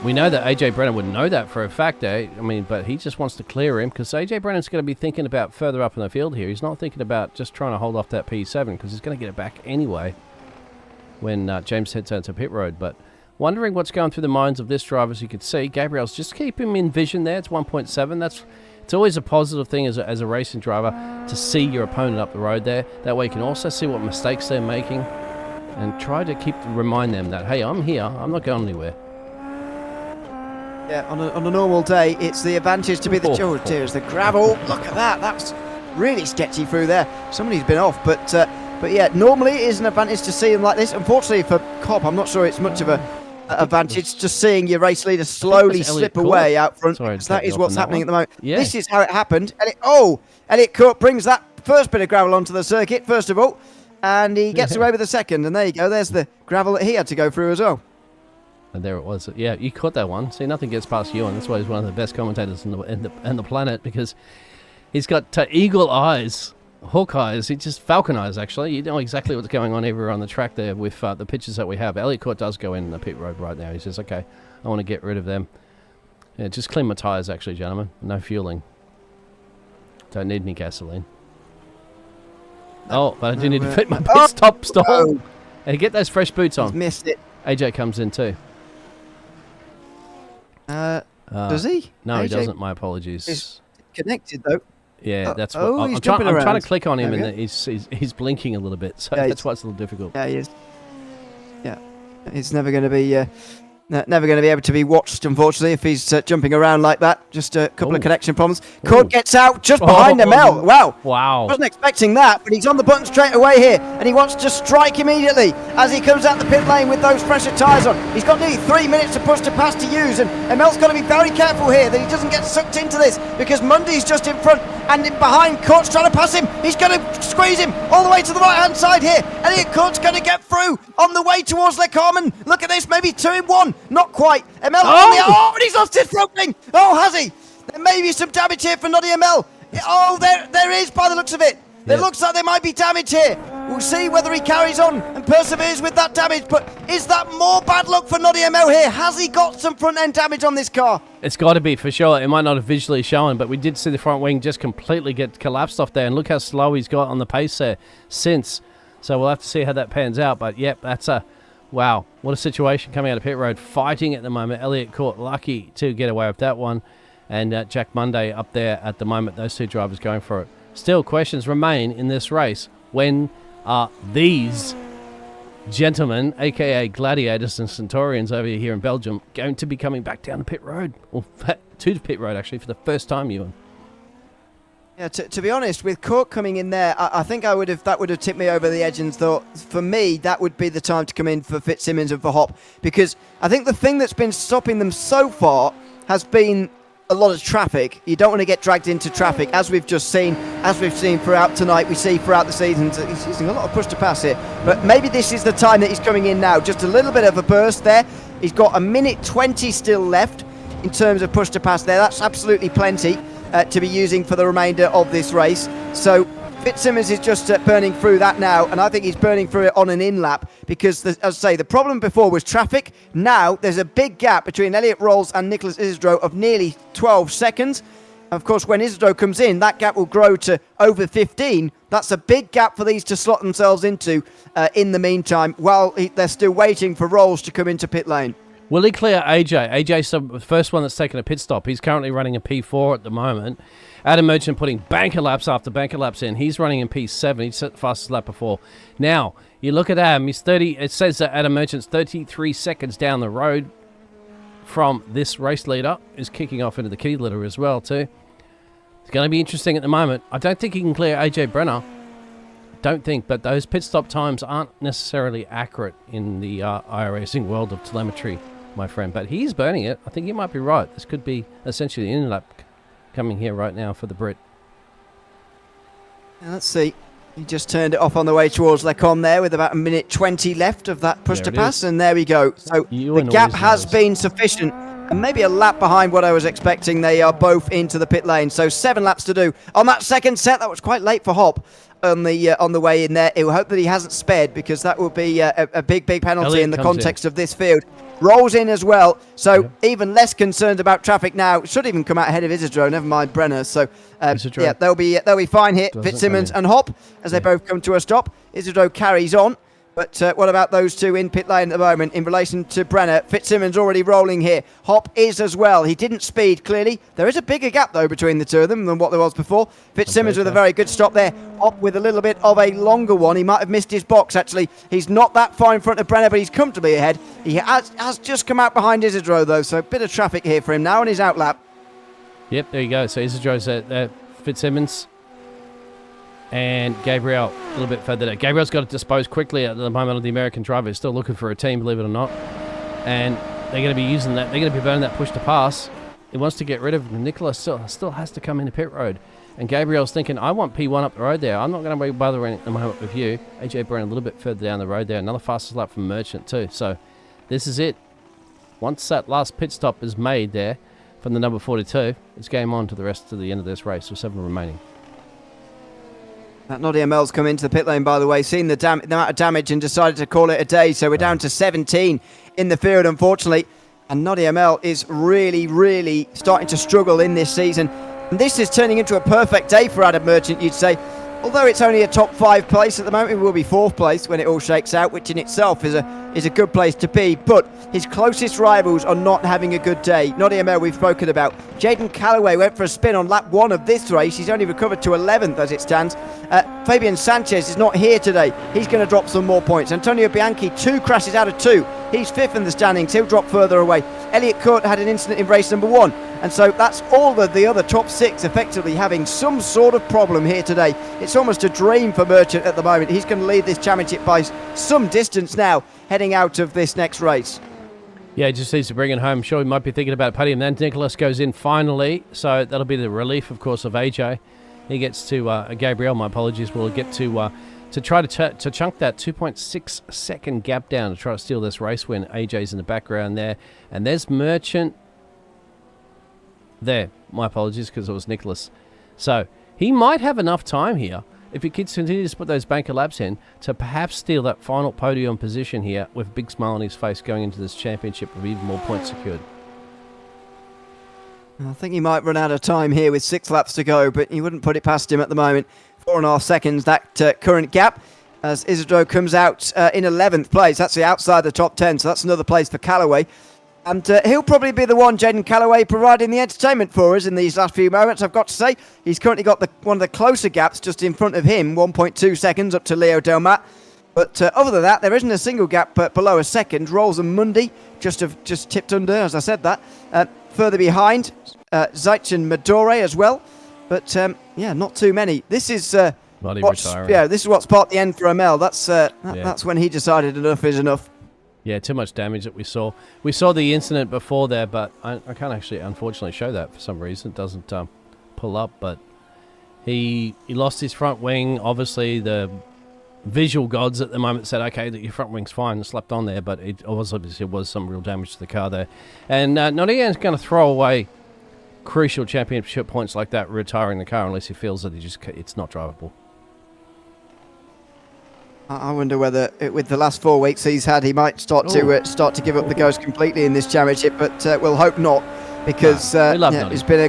Speaker 2: we know that AJ Brenner would know that for a fact, but he just wants to clear him because AJ Brenner's going to be thinking about further up in the field here. He's not thinking about just trying to hold off that P7 because he's going to get it back anyway when James heads out to pit road. But wondering what's going through the minds of this driver, as you can see. Gabriel's just keep him in vision there. It's 1.7. It's always a positive thing as a racing driver to see your opponent up the road there. That way you can also see what mistakes they're making and try to remind them that, hey, I'm here. I'm not going anywhere.
Speaker 1: Yeah, on a normal day, it's the advantage to be the... Oh, dear, it's the gravel. Look at that. That's really sketchy through there. Somebody's been off, but yeah, normally it is an advantage to see him like this. Unfortunately for Cobb, I'm not sure it's much of a advantage just seeing your race leader slowly slip away out front. Sorry, that is what's happening at the moment. Yeah. This is how it happened. Elliot Court brings that first bit of gravel onto the circuit, first of all, and he gets away with the second. And there you go. There's the gravel that he had to go through as well.
Speaker 2: And there it was. Yeah, you caught that one. See, nothing gets past Ewan. That's why he's one of the best commentators in the planet, because he's got eagle eyes, hawk eyes. He just falcon eyes, actually. You know exactly what's going on everywhere on the track there with the pictures that we have. Elliot Court does go in the pit road right now. He says, okay, I want to get rid of them. Yeah, just clean my tyres, actually, gentlemen. No fueling. Don't need any gasoline. Oh, but I do need to fit my pit stop stall. And get those fresh boots on.
Speaker 1: He's missed it.
Speaker 2: AJ comes in too.
Speaker 1: Does he?
Speaker 2: No,
Speaker 1: AJ
Speaker 2: he doesn't. My apologies.
Speaker 1: He's connected though.
Speaker 2: Yeah, that's what I'm trying to click on him, and he's blinking a little bit, so that's why it's a little difficult.
Speaker 1: Yeah, he is. Yeah, he's never going to be able to be watched, unfortunately, if he's jumping around like that. Just a couple of connection problems. Court gets out just behind ML. Wow. Wasn't expecting that, but he's on the button straight away here, and he wants to strike immediately as he comes out the pit lane with those fresher tyres on. He's got nearly 3 minutes to push to pass to use, and ML's got to be very careful here that he doesn't get sucked into this, because Mundy's just in front, and behind, Court's trying to pass him. He's going to squeeze him all the way to the right-hand side here. Elliot Court's going to get through on the way towards Le Carmen. Look at this, maybe 2 in 1. Not quite. ML and he's lost his front wing. Oh, has he? There may be some damage here for Noddy ML. Oh, there is by the looks of it. It looks like there might be damage here. We'll see whether he carries on and perseveres with that damage. But is that more bad luck for Noddy ML here? Has he got some front-end damage on this car?
Speaker 2: It's got to be, for sure. It might not have visually shown, but we did see the front wing just completely get collapsed off there. And look how slow he's got on the pace there since. So we'll have to see how that pans out. But, yep, that's a... Wow, what a situation coming out of pit road. Fighting at the moment. Elliott Court lucky to get away with that one. And Jack Monday up there at the moment. Those two drivers going for it. Still, questions remain in this race. When are these gentlemen, a.k.a. Gladiators and Centaurians over here in Belgium, going to be coming back down the pit road? Or to the pit road, actually, for the first time, Ewan.
Speaker 1: Yeah, to be honest, with Cook coming in there, I think that would have tipped me over the edge and thought, for me, that would be the time to come in for Fitzsimmons and for Hop. Because I think the thing that's been stopping them so far has been a lot of traffic. You don't want to get dragged into traffic, as we've just seen, as we've seen throughout tonight, we see throughout the season. He's using a lot of push to pass here. But maybe this is the time that he's coming in now. Just a little bit of a burst there. He's got a minute 20 still left in terms of push to pass there. That's absolutely plenty to be using for the remainder of this race. So Fitzsimmons is just burning through that now, and I think he's burning through it on an in-lap because, as I say, the problem before was traffic. Now there's a big gap between Elliott Rolls and Nicholas Isidro of nearly 12 seconds. Of course, when Isidro comes in, that gap will grow to over 15. That's a big gap for these to slot themselves into in the meantime, while they're still waiting for Rolls to come into pit lane. Will
Speaker 2: he clear AJ? AJ's the first one that's taken a pit stop. He's currently running a P4 at the moment. Adam Merchant putting banker laps after banker laps in. He's running in P7. He's set the fastest lap before. Now, you look at Adam. He's 30. It says that Adam Merchant's 33 seconds down the road from this race leader. Is kicking off into the key litter as well, too. It's going to be interesting at the moment. I don't think he can clear AJ Brenner. Don't think, but those pit stop times aren't necessarily accurate in the iRacing world of telemetry, my friend. But he's burning it. I think you might be right. This could be essentially the in-lap coming here right now for the Brit.
Speaker 1: Let's see. He just turned it off on the way towards Lecom there with about a minute 20 left of that push to pass, and there we go. So the gap has been sufficient, and maybe a lap behind what I was expecting. They are both into the pit lane, so 7 laps to do on that second set. That was quite late for Hop on the way in there. He'll hope that he hasn't spared, because that will be a big penalty
Speaker 2: Elliott
Speaker 1: in the context of this field. Rolls in as well, so even less concerned about traffic now. Should even come out ahead of Isidro, never mind Brenner. So yeah, they'll be fine here. Fitzsimmons and Hop as they both come to a stop. Isidro carries on. But what about those two in pit lane at the moment in relation to Brenner? Fitzsimmons already rolling here. Hop is as well. He didn't speed, clearly. There is a bigger gap, though, between the two of them than what there was before. Fitzsimmons with a very good stop there. Hop with a little bit of a longer one. He might have missed his box, actually. He's not that far in front of Brenner, but he's comfortably ahead. He has just come out behind Isidro, though, so a bit of traffic here for him now on his outlap.
Speaker 2: Yep, there you go. So Isidro's at Fitzsimmons. And Gabriel a little bit further down. Gabriel's got to dispose quickly at the moment of the American driver. He's still looking for a team, believe it or not. And they're going to be using that. They're going to be burning that push to pass. He wants to get rid of him. Nicholas still has to come into pit road. And Gabriel's thinking, I want P1 up the road there. I'm not going to be bothering at the moment with you. AJ Brown a little bit further down the road there. Another fastest lap from Merchant too. So this is it. Once that last pit stop is made there from the number 42, it's game on to the rest of the end of this race with 7 remaining.
Speaker 1: That Noddy ML's come into the pit lane, by the way, seen the amount of damage and decided to call it a day. So we're down to 17 in the field, unfortunately. And Noddy ML is really starting to struggle in this season. And this is turning into a perfect day for Adam Merchant, you'd say. Although it's only a top 5 place at the moment, it will be 4th place when it all shakes out, which in itself is a good place to be. But his closest rivals are not having a good day. Noddy ML we've spoken about. Jaden Callaway went for a spin on lap 1 of this race. He's only recovered to 11th as it stands. Fabian Sanchez is not here today. He's going to drop some more points. Antonio Bianchi, 2 crashes out of 2. He's 5th in the standings. He'll drop further away. Elliott Court had an incident in race number 1. And so that's all of the other top 6 effectively having some sort of problem here today. It's almost a dream for Merchant at the moment. He's going to lead this championship by some distance now, heading out of this next race.
Speaker 2: Yeah, he just needs to bring it home. Sure, he might be thinking about putting him. Then Nicholas goes in finally. So that'll be the relief, of course, of AJ. He gets to, Gabriel, my apologies, will get to try to chunk that 2.6 second gap down to try to steal this race win. AJ's in the background there. And there's Merchant. There, my apologies, because it was Nicholas. So he might have enough time here if he continues to put those banker laps in, to perhaps steal that final podium position here with a big smile on his face going into this championship with even more points secured.
Speaker 1: I think he might run out of time here with 6 laps to go, but you wouldn't put it past him at the moment. 4.5 seconds, that current gap, as Isidro comes out in 11th place. That's outside the top 10, so that's another place for Callaway. And he'll probably be the one, Jaden Callaway, providing the entertainment for us in these last few moments. I've got to say, he's currently got one of the closer gaps just in front of him, 1.2 seconds up to Leo Delmat. But other than that, there isn't a single gap below a second. Rolls and Mundy just tipped under, as I said that. Further behind, Zeitz and Madore as well. But yeah, not too many. This is this is what's part the end for Amel. That's when he decided enough is enough.
Speaker 2: Yeah, too much damage that we saw. We saw the incident before there, but I can't actually, unfortunately, show that for some reason. It doesn't pull up, but he lost his front wing. Obviously, the visual gods at the moment said, okay, that your front wing's fine, and slapped on there, but it obviously was some real damage to the car there. And Nottingham is going to throw away crucial championship points like that, retiring the car, unless he feels that it's not drivable.
Speaker 1: I wonder whether, with the last 4 weeks he's had, he might start to give up the ghost completely in this championship. But we'll hope not, because it's been a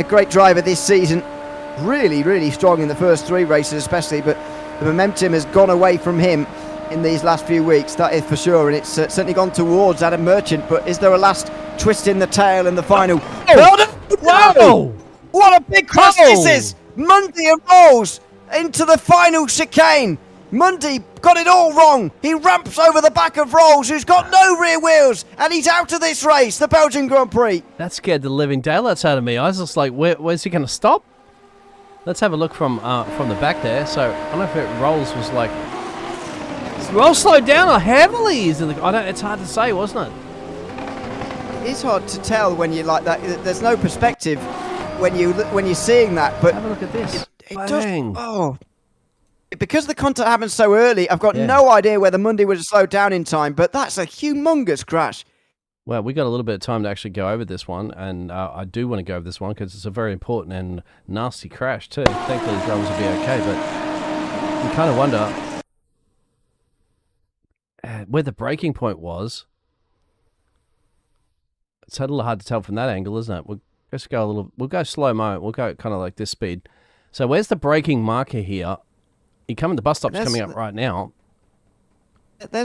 Speaker 1: great driver this season. Really, really strong in the first 3 races, especially. But the momentum has gone away from him in these last few weeks. That is for sure, and it's certainly gone towards Adam Merchant. But is there a last twist in the tail in the final? Wow! What a big crash this is! Mundy and Rolls into the final chicane. Mundy got it all wrong. He ramps over the back of Rolls, who's got no rear wheels, and he's out of this race, the Belgian Grand Prix.
Speaker 2: That scared the living daylights out of me. I was just like, where's he going to stop? Let's have a look from the back there. So I don't know if Rolls was like, Rolls slowed down or heavily. It's hard to say, wasn't it?
Speaker 1: It's hard to tell when you like that. There's no perspective when you're seeing that. But
Speaker 2: have a look at this.
Speaker 1: It does. Because the contact happened so early, I've got no idea whether Mundy would have slowed down in time, but that's a humongous crash.
Speaker 2: Well, we got a little bit of time to actually go over this one, and I do want to go over this one because it's a very important and nasty crash too. Thankfully, the drivers will be okay, but you kind of wonder where the breaking point was. It's a little hard to tell from that angle, isn't it? We'll go slow-mo. We'll go kind of like this speed. So where's the braking marker here? The bus stop's coming up right now.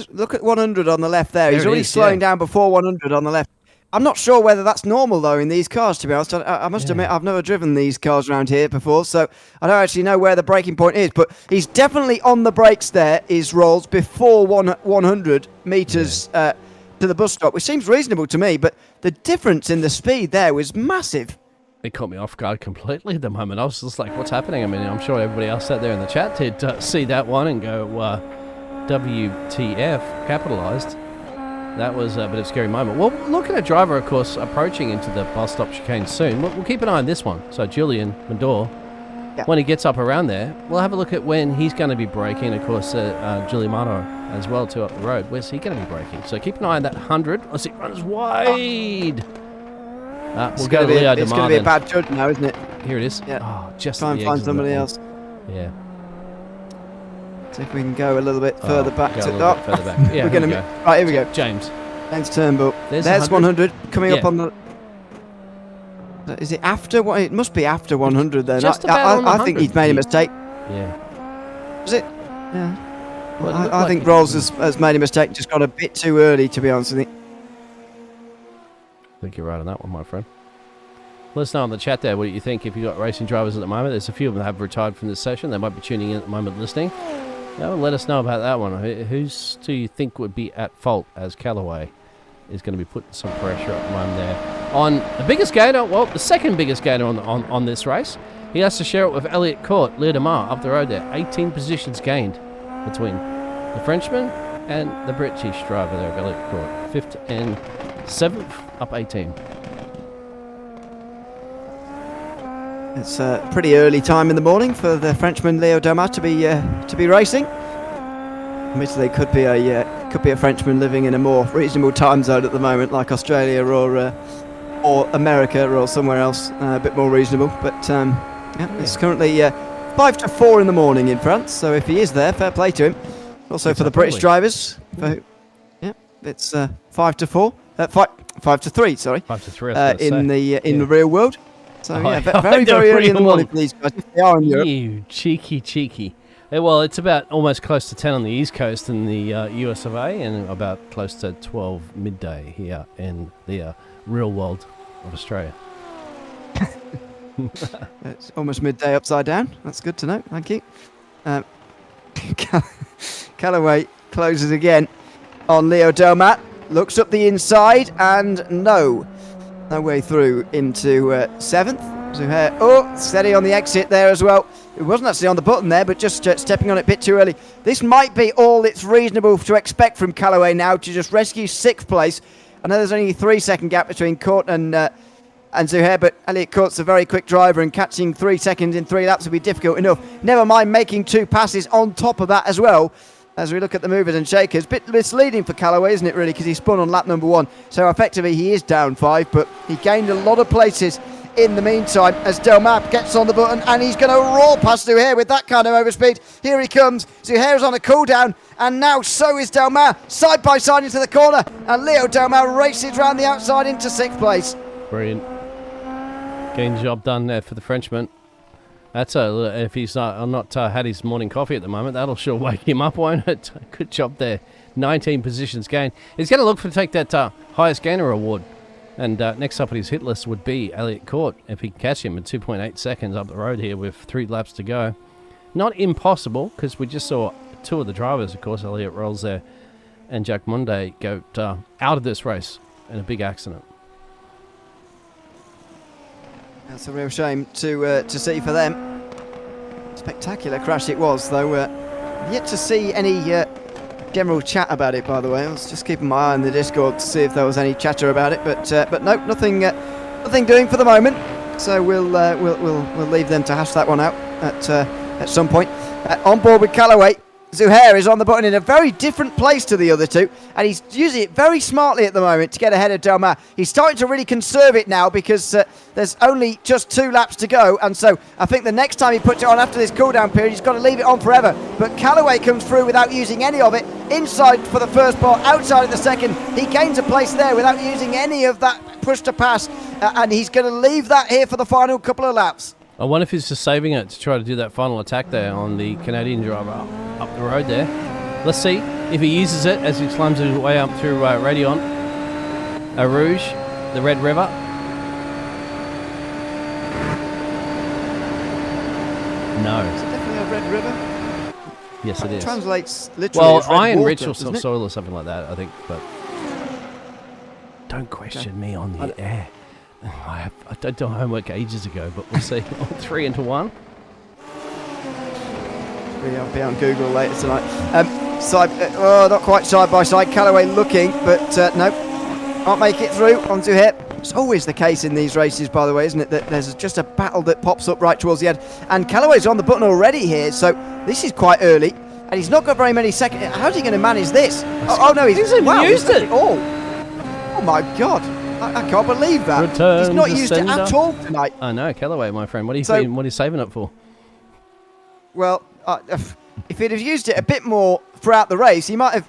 Speaker 1: Look at 100 on the left there. He's already slowing down before 100 on the left. I'm not sure whether that's normal, though, in these cars, to be honest. I must admit, I've never driven these cars around here before, so I don't actually know where the braking point is. But he's definitely on the brakes there, is Rolls, before 100 metres to the bus stop, which seems reasonable to me. But the difference in the speed there was massive.
Speaker 2: It caught me off guard completely at the moment. I was just like, what's happening? I mean, I'm sure everybody else sat there in the chat did see that one and go, WTF, capitalised. That was a bit of a scary moment. Well, look at a driver, of course, approaching into the bus stop chicane soon. We'll keep an eye on this one. So Julian Madore, when he gets up around there, we'll have a look at when he's going to be braking. Of course, Giuliano as well, too, up the road. Where's he going to be braking? So keep an eye on that 100. Let's see, it runs wide. We'll go to Leo Demar.
Speaker 1: It's going to be a bad judge now, isn't it?
Speaker 2: Here it is.
Speaker 1: Yeah.
Speaker 2: Oh, just
Speaker 1: try and find somebody else.
Speaker 2: Yeah.
Speaker 1: See if we can go a little bit further back.
Speaker 2: Further back. Yeah,
Speaker 1: right, here we go.
Speaker 2: James.
Speaker 1: James Turnbull. There's 100 coming up on the... Is it after? It must be after 100 then. I think he's made a mistake.
Speaker 2: Yeah.
Speaker 1: Is it? Yeah.
Speaker 2: Well,
Speaker 1: I think Rolls has made a mistake, just got a bit too early, to be honest with you.
Speaker 2: I think you're right on that one, my friend. Let us know in the chat there what you think if you've got racing drivers at the moment. There's a few of them that have retired from this session. They might be tuning in at the moment listening. Let us know about that one. Who's do you think would be at fault as Callaway is going to be putting some pressure at the moment there? On the biggest gainer, well, the second biggest gainer on this race. He has to share it with Elliott Court, Leo Demar, up the road there. 18 positions gained between the Frenchman and the British driver there of Elliott Court. 5th and 7th, up 18.
Speaker 1: It's a pretty early time in the morning for the Frenchman Leo Demar to be racing. Admittedly, could be a Frenchman living in a more reasonable time zone at the moment, like Australia or America or somewhere else, a bit more reasonable. But Yeah, it's currently 5 to 4 in the morning in France, so if he is there, fair play to him. Also for the British drivers, it's 5 to 4, 5 to 3, sorry.
Speaker 2: 5 to 3,
Speaker 1: in the real world. So very early in the morning for these guys, if they are in Europe.
Speaker 2: You cheeky. Well, it's about almost close to 10 on the East Coast in the US of A, and about close to 12 midday here in the real world of Australia.
Speaker 1: It's almost midday upside down. That's good to know. Thank you. Callaway closes again on Leo Domat. Looks up the inside and no way through into 7th. Zuhair, steady on the exit there as well. It wasn't actually on the button there, but just stepping on it a bit too early. This might be all it's reasonable to expect from Callaway now, to just rescue 6th place. I know there's only a 3-second gap between Court and Zuhair, but Elliot Court's a very quick driver, and catching 3 seconds in 3 laps will be difficult enough. Never mind making 2 passes on top of that as well. As we look at the movers and shakers, bit misleading for Callaway, isn't it, really, because he spun on lap number 1. So effectively he is down 5, but he gained a lot of places in the meantime as Delmap gets on the button, and he's going to roar past Zuhair with that kind of overspeed. Here he comes. Zuhair's on a cool down, and now so is Delmar, side by side into the corner, and Leo Delmar races round the outside into 6th place.
Speaker 2: Brilliant. Getting the job done there for the Frenchman. That's if he's not had his morning coffee at the moment, that'll sure wake him up, won't it? Good job there. 19 positions gained. He's going to look to take that highest gainer award. And next up on his hit list would be Elliot Court, if he can catch him in 2.8 seconds up the road here with 3 laps to go. Not impossible, because we just saw 2 of the drivers, of course, Elliot Rolls there and Jack Monday, go out of this race in a big accident.
Speaker 1: That's a real shame to see for them. Spectacular crash it was, though. Yet to see any general chat about it, by the way. I was just keeping my eye on the Discord to see if there was any chatter about it, but no, nothing doing for the moment. So we'll leave them to hash that one out at some point. On board with Callaway, Zuhair is on the button in a very different place to the other two, and he's using it very smartly at the moment to get ahead of Delmar. He's starting to really conserve it now because there's only just 2 laps to go, and so I think the next time he puts it on after this cool-down period, he's got to leave it on forever. But Callaway comes through without using any of it, inside for the first part, outside of the second. He gains a place there without using any of that push to pass, and he's going to leave that here for the final couple of laps.
Speaker 2: I wonder if he's just saving it to try to do that final attack there on the Canadian driver up the road there. Let's see if he uses it as he climbs his way up through Radion, Rouge, the Red River. No.
Speaker 1: Is it definitely a Red River?
Speaker 2: Yes, it is.
Speaker 1: Translates literally as red
Speaker 2: iron
Speaker 1: water,
Speaker 2: rich or
Speaker 1: doesn't it?
Speaker 2: soil or something like that, I think. But don't question me on the air. I did homework ages ago, but we'll see. 3 into 1.
Speaker 1: I'll be on Google later tonight. Not quite side by side. Callaway looking, but no, can't make it through onto here. It's always the case in these races, by the way, isn't it? That there's just a battle that pops up right towards the end. And Callaway's on the button already here, so this is quite early. And he's not got very many seconds. How's he going to manage this? Oh no, he's
Speaker 2: used it.
Speaker 1: Oh my God. I can't believe that. He's not used it at all tonight.
Speaker 2: I know, Callaway, my friend. What are you saving it for?
Speaker 1: Well, if he'd have used it a bit more throughout the race, he might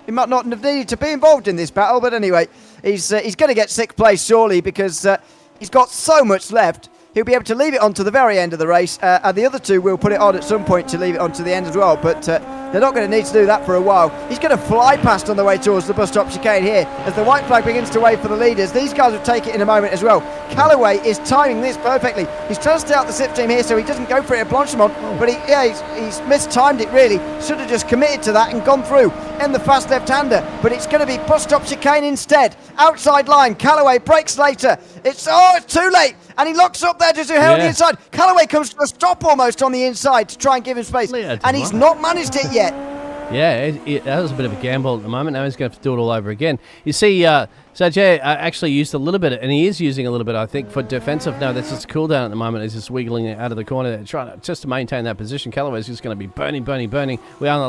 Speaker 1: not have needed to be involved in this battle. But anyway, he's going to get 6th place surely because he's got so much left. He'll be able to leave it on to the very end of the race, and the other two will put it on at some point to leave it on to the end as well, but they're not going to need to do that for a while. He's going to fly past on the way towards the bus stop chicane here as the white flag begins to wave for the leaders. These guys will take it in a moment as well. Callaway is timing this perfectly. He's trying to stay out the slipstream here so he doesn't go for it at Blanchimont, but he's mistimed it really. Should have just committed to that and gone through in the fast left-hander, but it's going to be bus stop chicane instead. Outside line, Callaway breaks later. It's too late, and he locks up there to Zuhair on the inside. Callaway comes to a stop almost on the inside to try and give him space, and he's not managed it yet.
Speaker 2: Yeah, that was a bit of a gamble at the moment. Now he's going to have to do it all over again. You see, Sajay actually used a little bit, and he is using a little bit, I think, for defensive. No, that's just cool down at the moment. He's just wiggling it out of the corner there, trying to maintain that position. Callaway's just going to be burning. We're on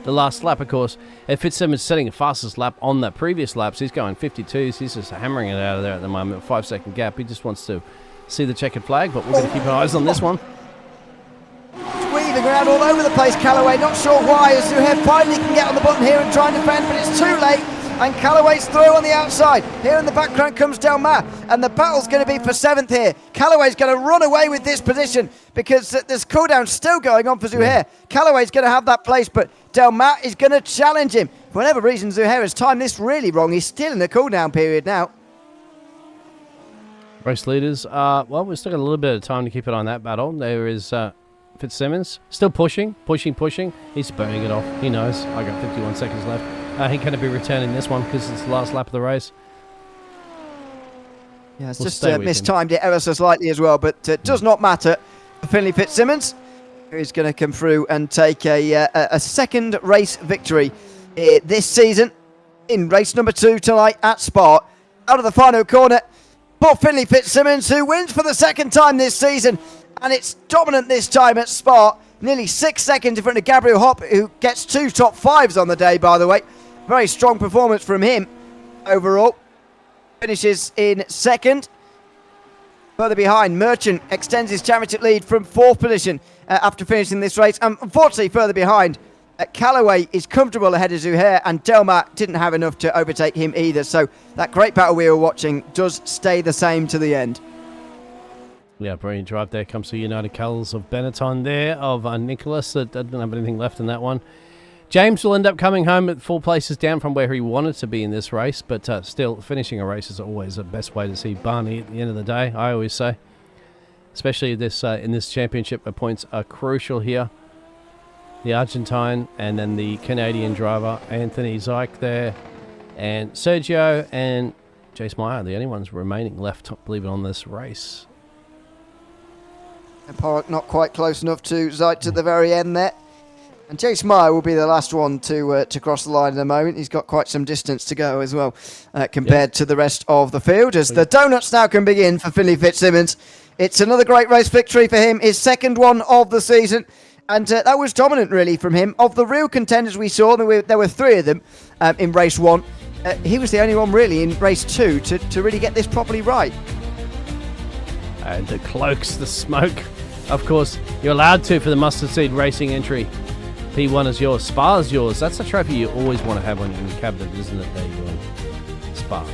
Speaker 2: the last lap, of course. Fitzsimmons setting the fastest lap on the previous laps. He's going 52s. He's just hammering it out of there at the moment. A 5-second gap. He just wants to see the checkered flag, but we're going to keep our eyes on this one.
Speaker 1: Weaving around all over the place, Callaway, not sure why, as Zuhair finally can get on the button here and try and defend, but it's too late, and Callaway's through on the outside. Here in the background comes Delmar, and the battle's going to be for 7th here. Callaway's going to run away with this position, because there's cooldown still going on for Zuhair. Callaway's going to have that place, but Delmar is going to challenge him. For whatever reason, Zuhair has timed this really wrong. He's still in the cooldown period now.
Speaker 2: Race leaders, well, we've still got a little bit of time to keep it on that battle. There is Fitzsimmons, still pushing. He's burning it off. He knows. I got 51 seconds left. He's going to be returning this one because it's the last lap of the race.
Speaker 1: Yeah, it's just mistimed it ever so slightly as well, but it does not matter. Finley Fitzsimmons is going to come through and take a second race victory this season in race number 2 tonight at Spa. Out of the final corner, for Finley Fitzsimmons, who wins for the second time this season, and it's dominant this time at Spa. Nearly 6 seconds in front of Gabriel Hopp, who gets 2 top 5s on the day, by the way. Very strong performance from him overall. Finishes in second. Further behind, Merchant extends his championship lead from 4th position after finishing this race. And unfortunately, further behind, Callaway is comfortable ahead of Zuhair, and Delmar didn't have enough to overtake him either. So that great battle we were watching does stay the same to the end.
Speaker 2: Yeah, brilliant drive there. Comes to United Colours of Benetton there, of Nicholas. That doesn't have anything left in that one. James will end up coming home at 4 places down from where he wanted to be in this race, but still, finishing a race is always the best way to see Barney at the end of the day, I always say. Especially this in this championship, the points are crucial here. The Argentine and then the Canadian driver, Anthony Zyke there, and Sergio and Jace Meyer, the only ones remaining left, believe it, on this race.
Speaker 1: And Porrick not quite close enough to Zyke at the very end there. And Jace Meyer will be the last one to cross the line in a moment. He's got quite some distance to go as well compared to the rest of the field, as the donuts now can begin for Finley Fitzsimmons. It's another great race victory for him, his second one of the season. And that was dominant, really, from him. Of the real contenders we saw, there were 3 of them in race 1. He was the only one, really, in race 2 to really get this properly right.
Speaker 2: And it cloaks the smoke. Of course, you're allowed to for the Mustard Seed Racing entry. P1 is yours. Spa is yours. That's a trophy you always want to have on your cabinet, isn't it? There you go. Spa.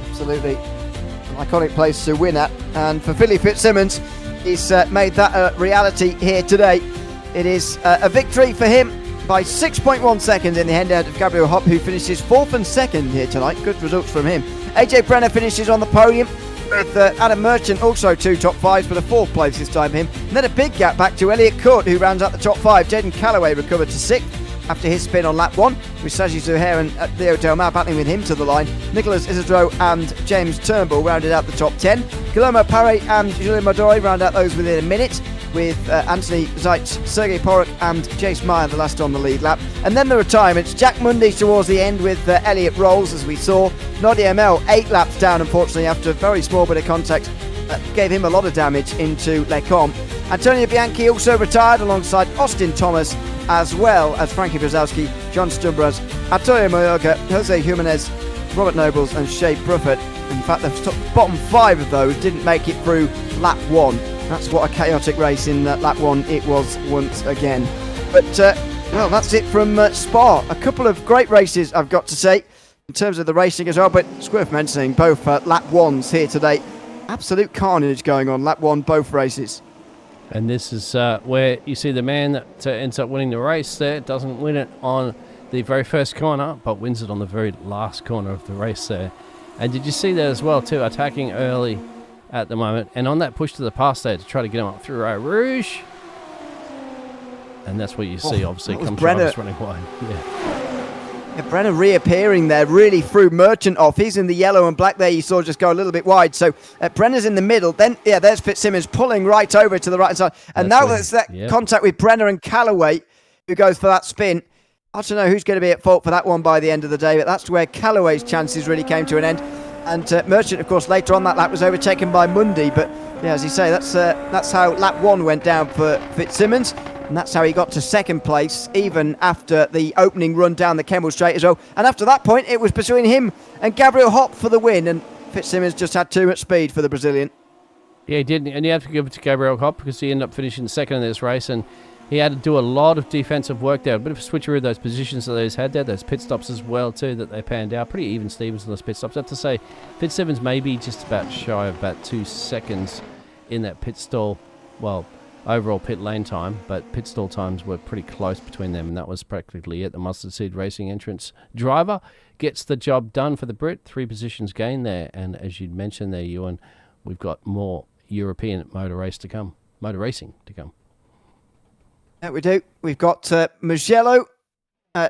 Speaker 1: Absolutely. An iconic place to win at. And for Finley Fitzsimmons, he's made that a reality here today. It is a victory for him by 6.1 seconds in the hand out of Gabriel Hopp, who finishes 4th and 2nd here tonight. Good results from him. AJ Brenner finishes on the podium, with Adam Merchant also 2 top 5s, but a 4th place this time for him. And then a big gap back to Elliot Court, who rounds out the top 5. Jaden Callaway recovered to 6th after his spin on lap 1, with Saji Zuhair and Theo Delmar battling with him to the line. Nicholas Isidro and James Turnbull rounded out the top 10. Guillermo Paré and Julien Modori round out those within a minute, with Anthony Zeitz, Sergei Porrick and Jace Meyer the last on the lead lap. And then the retirements, Jack Mundy towards the end with Elliot Rolls, as we saw. Noddy ML 8 laps down, unfortunately, after a very small bit of contact. Gave him a lot of damage into Lecombe. Antonio Bianchi also retired alongside Austin Thomas, as well as Frankie Brzezowski, John Stumbras, Antonio Mayorga, Jose Jimenez, Robert Nobles and Shea Bruffett. In fact, the bottom 5 of those didn't make it through lap 1. That's what a chaotic race in lap 1 it was once again. But, well, that's it from Spa. A couple of great races, I've got to say, in terms of the racing as well, but it's worth mentioning both lap 1s here today. Absolute carnage going on, lap 1, both races.
Speaker 2: And this is where you see the man that ends up winning the race there. Doesn't win it on the very first corner, but wins it on the very last corner of the race there. And did you see that as well, too? Attacking early at the moment. And on that push to the pass there to try to get him up through Rouge. And that's what you see, obviously, comes running wide. Yeah,
Speaker 1: Brenner reappearing there, really threw Merchant off. He's in the yellow and black there. You saw just go a little bit wide. So Brenner's in the middle. Then, yeah, there's Fitzsimmons pulling right over to the right side. And now there's that contact with Brenner and Callaway, who goes for that spin. I don't know who's going to be at fault for that one by the end of the day, but that's where Callaway's chances really came to an end. And Merchant, of course, later on that lap was overtaken by Mundy. But, yeah, as you say, that's how lap 1 went down for Fitzsimmons. And that's how he got to second place, even after the opening run down the Kemmel Straight as well. And after that point, it was between him and Gabriel Hopp for the win. And Fitzsimmons just had too much speed for the Brazilian.
Speaker 2: Yeah, he did, and you have to give it to Gabriel Hopp because he ended up finishing second in this race, and he had to do a lot of defensive work there. A bit of a switcheroo of those positions that he's had there, those pit stops as well too that they panned out. Pretty even Stevens on those pit stops. I have to say, Fitzsimmons maybe just about shy of about 2 seconds in that pit stall. Well, overall pit lane time, but pit stall times were pretty close between them, and that was practically it. The Mustard Seed Racing entrance driver gets the job done for the Brit. 3 positions gained there, and as you'd mentioned there, Ewan, we've got more European motor racing to come.
Speaker 1: Yeah, we do. We've got Mugello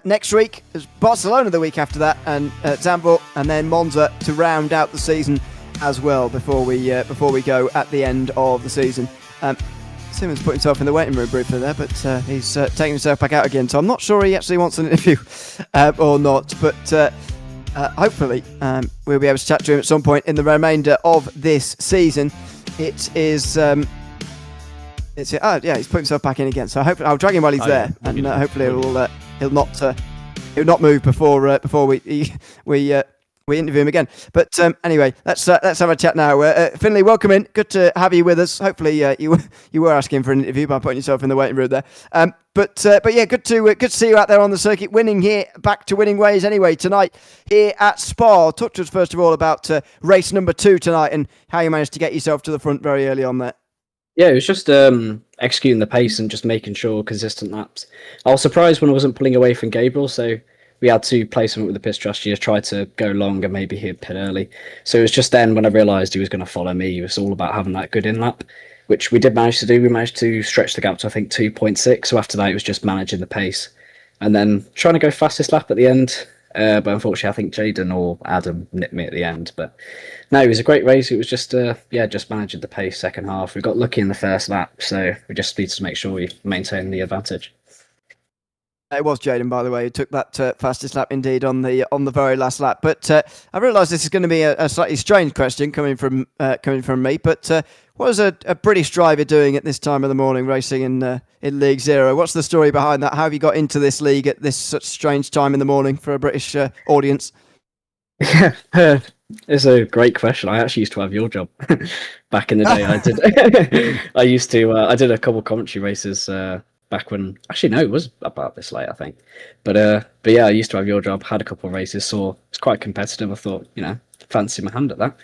Speaker 1: next week. There's Barcelona the week after that, and Zandvoort, and then Monza to round out the season as well before we go at the end of the season. Simmons put himself in the waiting room briefly there, but he's taking himself back out again. So I'm not sure he actually wants an interview or not, but hopefully we'll be able to chat to him at some point in the remainder of this season. It is. He's put himself back in again. So I'll drag him while he's there, and hopefully he'll not move before we interview him again. But anyway, let's have a chat now. Finley, welcome in. Good to have you with us. Hopefully you were asking for an interview by putting yourself in the waiting room there. But yeah, good to see you out there on the circuit, winning here, back to winning ways anyway tonight here at Spa. Talk to us first of all about race number 2 tonight and how you managed to get yourself to the front very early on there.
Speaker 3: Yeah, it was just executing the pace and just making sure consistent laps. I was surprised when I wasn't pulling away from Gabriel, so we had to play something with the pit strategy to try to go long and maybe hit pit early. So it was just then when I realised he was going to follow me. It was all about having that good in-lap, which we did manage to do. We managed to stretch the gap to, I think, 2.6. So after that, it was just managing the pace. And then trying to go fastest lap at the end. But unfortunately, I think Jaden or Adam nipped me at the end. But no, it was a great race. It was just, just managing the pace second half. We got lucky in the first lap, so we just needed to make sure we maintain the advantage.
Speaker 1: It was Jaden, by the way, who took that fastest lap indeed on the very last lap. But I realise this is going to be a slightly strange question coming from me. But what is a British driver doing at this time of the morning, racing in League Zero? What's the story behind that? How have you got into this league at this such strange time in the morning for a British audience?
Speaker 3: It's a great question. I actually used to have your job back in the day. I did. I did a couple of commentary races. Back when, actually no, it was about this late, I think. But yeah, I used to have your job, had a couple of races, saw it's quite competitive. I thought, fancy my hand at that.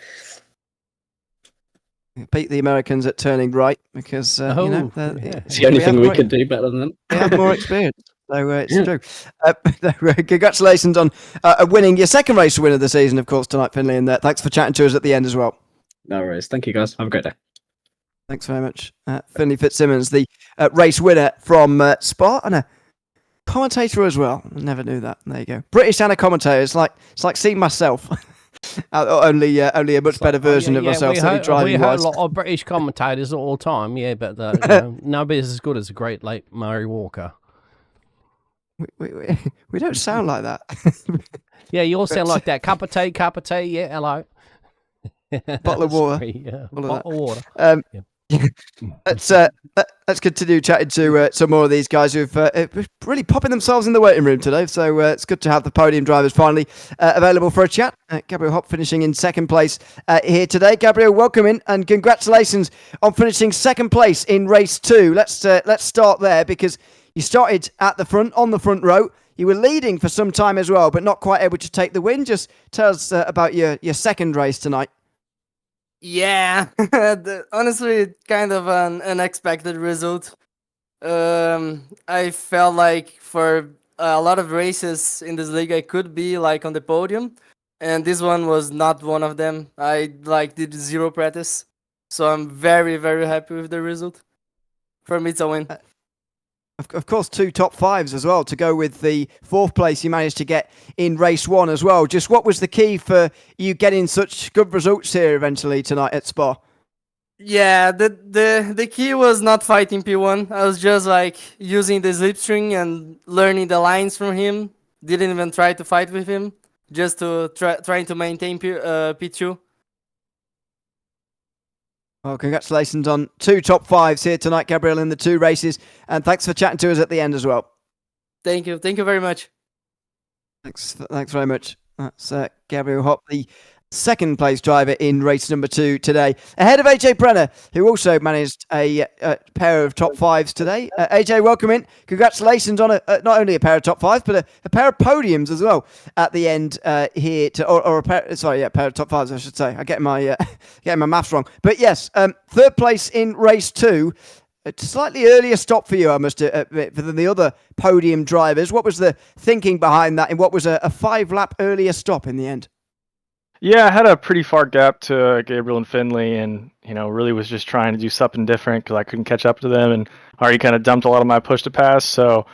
Speaker 1: Beat the Americans at turning right because
Speaker 3: it's the only thing we could do better than them.
Speaker 1: They have more experience. So it's true. Congratulations on winning your second race win of the season, of course, tonight, Finley. And thanks for chatting to us at the end as well.
Speaker 3: No worries. Thank you, guys. Have a great day.
Speaker 1: Thanks very much. Finley Fitzsimmons, the race winner from Spa, and a commentator as well. I never knew that. There you go. British and a commentator. It's like seeing myself. only a much better version of myself.
Speaker 2: We heard a lot of British commentators all the time, but nobody's as good as the great late Murray Walker.
Speaker 1: We don't sound like that.
Speaker 2: Yeah, you all sound like that. Cup of tea, yeah, hello.
Speaker 1: Bottle of water.
Speaker 2: Bottle of water.
Speaker 1: Let's continue chatting to some more of these guys who've really popping themselves in the waiting room today. So it's good to have the podium drivers finally available for a chat. Gabriel Hopp finishing in second place here today. Gabriel, welcome in and congratulations on finishing second place in race 2. Let's start there because you started at the front, on the front row. You were leading for some time as well, but not quite able to take the win. Just tell us about your second race tonight.
Speaker 4: Yeah, honestly, kind of an unexpected result. I felt like for a lot of races in this league, I could be like on the podium, and this one was not one of them. I did 0 practice, so I'm very, very happy with the result. For me, it's a win.
Speaker 1: Of course, 2 top 5s as well to go with the 4th place you managed to get in race 1 as well. Just what was the key for you getting such good results here eventually tonight at Spa?
Speaker 4: Yeah, the key was not fighting P1. I was just using the slipstring and learning the lines from him. Didn't even try to fight with him, just to trying to maintain P2.
Speaker 1: Well, congratulations on 2 top 5s here tonight, Gabriel, in the 2 races. And thanks for chatting to us at the end as well.
Speaker 4: Thank you. Thank you very much.
Speaker 1: Thanks very much. That's Gabriel Hopp, the second place driver in race number 2 today, ahead of AJ Brenner, who also managed a pair of top 5s today. AJ, welcome in. Congratulations on not only a pair of top 5s, but a pair of podiums as well at the end here. A pair of top 5s, I should say. I get my maths wrong. But yes, third place in race 2. A slightly earlier stop for you, I must admit, than the other podium drivers. What was the thinking behind that, and what was a 5-lap earlier stop in the end?
Speaker 5: Yeah, I had a pretty far gap to Gabriel and Finley, and really was just trying to do something different because I couldn't catch up to them, and already kind of dumped a lot of my push to pass. So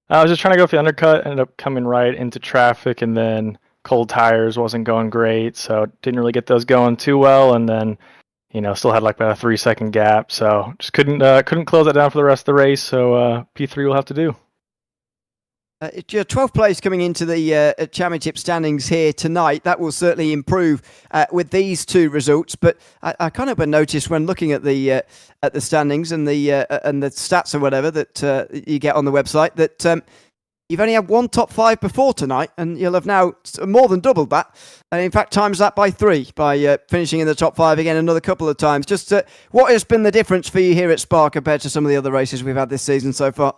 Speaker 5: I was just trying to go for the undercut. Ended up coming right into traffic, and then cold tires wasn't going great, so didn't really get those going too well, and then still had like about a 3-second gap, so just couldn't close that down for the rest of the race. So P3 will have to do.
Speaker 1: It's your 12th place coming into the championship standings here tonight. That will certainly improve with these 2 results. But I kind of noticed when looking at the standings and the stats or whatever that you get on the website that you've only had 1 top 5 before tonight, and you'll have now more than doubled that. And in fact, times that by 3 by finishing in the top 5 again another couple of times. Just what has been the difference for you here at Spa compared to some of the other races we've had this season so far?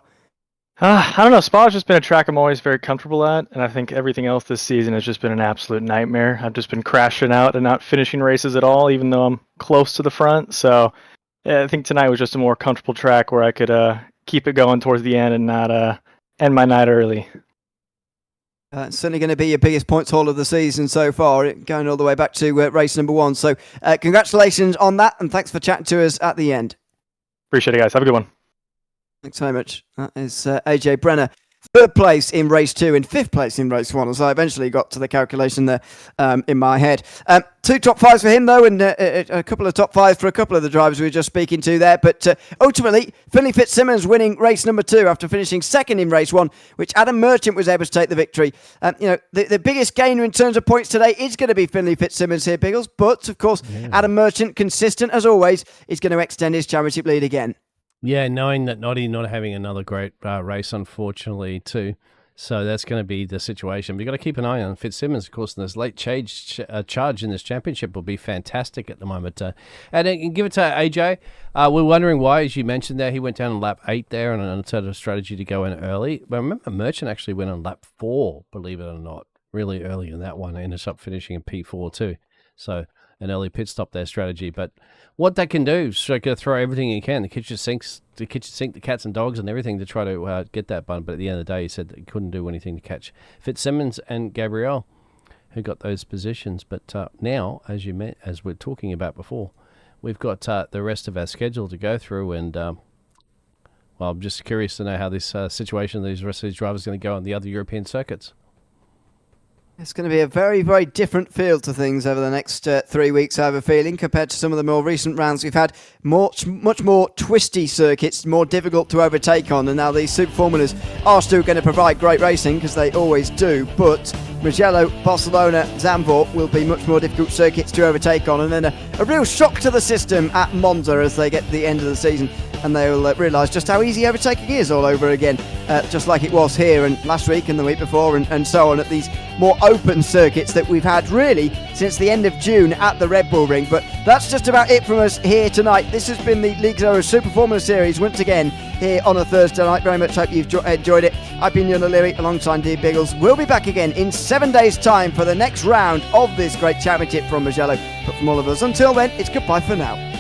Speaker 5: I don't know. Spa's just been a track I'm always very comfortable at, and I think everything else this season has just been an absolute nightmare. I've just been crashing out and not finishing races at all, even though I'm close to the front. So yeah, I think tonight was just a more comfortable track where I could keep it going towards the end and not end my night early.
Speaker 1: It's certainly going to be your biggest points haul of the season so far, going all the way back to race number 1. So congratulations on that, and thanks for chatting to us at the end.
Speaker 5: Appreciate it, guys. Have a good one.
Speaker 1: Thanks so much. That is AJ Brenner. 3rd place in race 2 and 5th place in race 1, as I eventually got to the calculation there in my head. 2 top 5s for him, though, and a couple of top 5s for a couple of the drivers we were just speaking to there. But ultimately, Finley Fitzsimmons winning race number 2 after finishing 2nd in race 1, which Adam Merchant was able to take the victory. The biggest gainer in terms of points today is going to be Finley Fitzsimmons here, Biggles. But, of course, Adam Merchant, consistent as always, is going to extend his championship lead again.
Speaker 2: Yeah, knowing that Noddy not having another great race, unfortunately, too. So that's going to be the situation. But you've got to keep an eye on Fitzsimmons, of course, and this late charge in this championship will be fantastic at the moment. And give it to AJ. We're wondering why, as you mentioned there, he went down on lap 8 there on an alternative strategy to go in early. But remember, Merchant actually went on lap 4, believe it or not, really early in that one. Ended up finishing in P4 too. So an early pit stop there strategy. But what that can do is throw everything you can, the kitchen sink, the cats and dogs and everything to try to get that button. But at the end of the day, he said that he couldn't do anything to catch Fitzsimmons and Gabriel, who got those positions. But now, as we're talking about before, we've got the rest of our schedule to go through. And, well, I'm just curious to know how this situation, these rest of these drivers, are going to go on the other European circuits.
Speaker 1: It's going to be a very, very different feel to things over the next 3 weeks, I have a feeling, compared to some of the more recent rounds we've had. Much more twisty circuits, more difficult to overtake on, and now these Super Formulas are still going to provide great racing, because they always do, but Mugello, Barcelona, Zandvoort will be much more difficult circuits to overtake on, and then a real shock to the system at Monza as they get to the end of the season, and they'll realise just how easy overtaking is all over again, just like it was here and last week and the week before and so on at these more open circuits that we've had really since the end of June at the Red Bull Ring. But that's just about it from us here tonight. This has been the League Zero Super Formula Series once again here on a Thursday night. Very much hope you've enjoyed it. I've been Ewan O'Leary alongside Dear Biggles. We'll be back again in 7 days' time for the next round of this great championship from Mugello. But from all of us, until then, it's goodbye for now.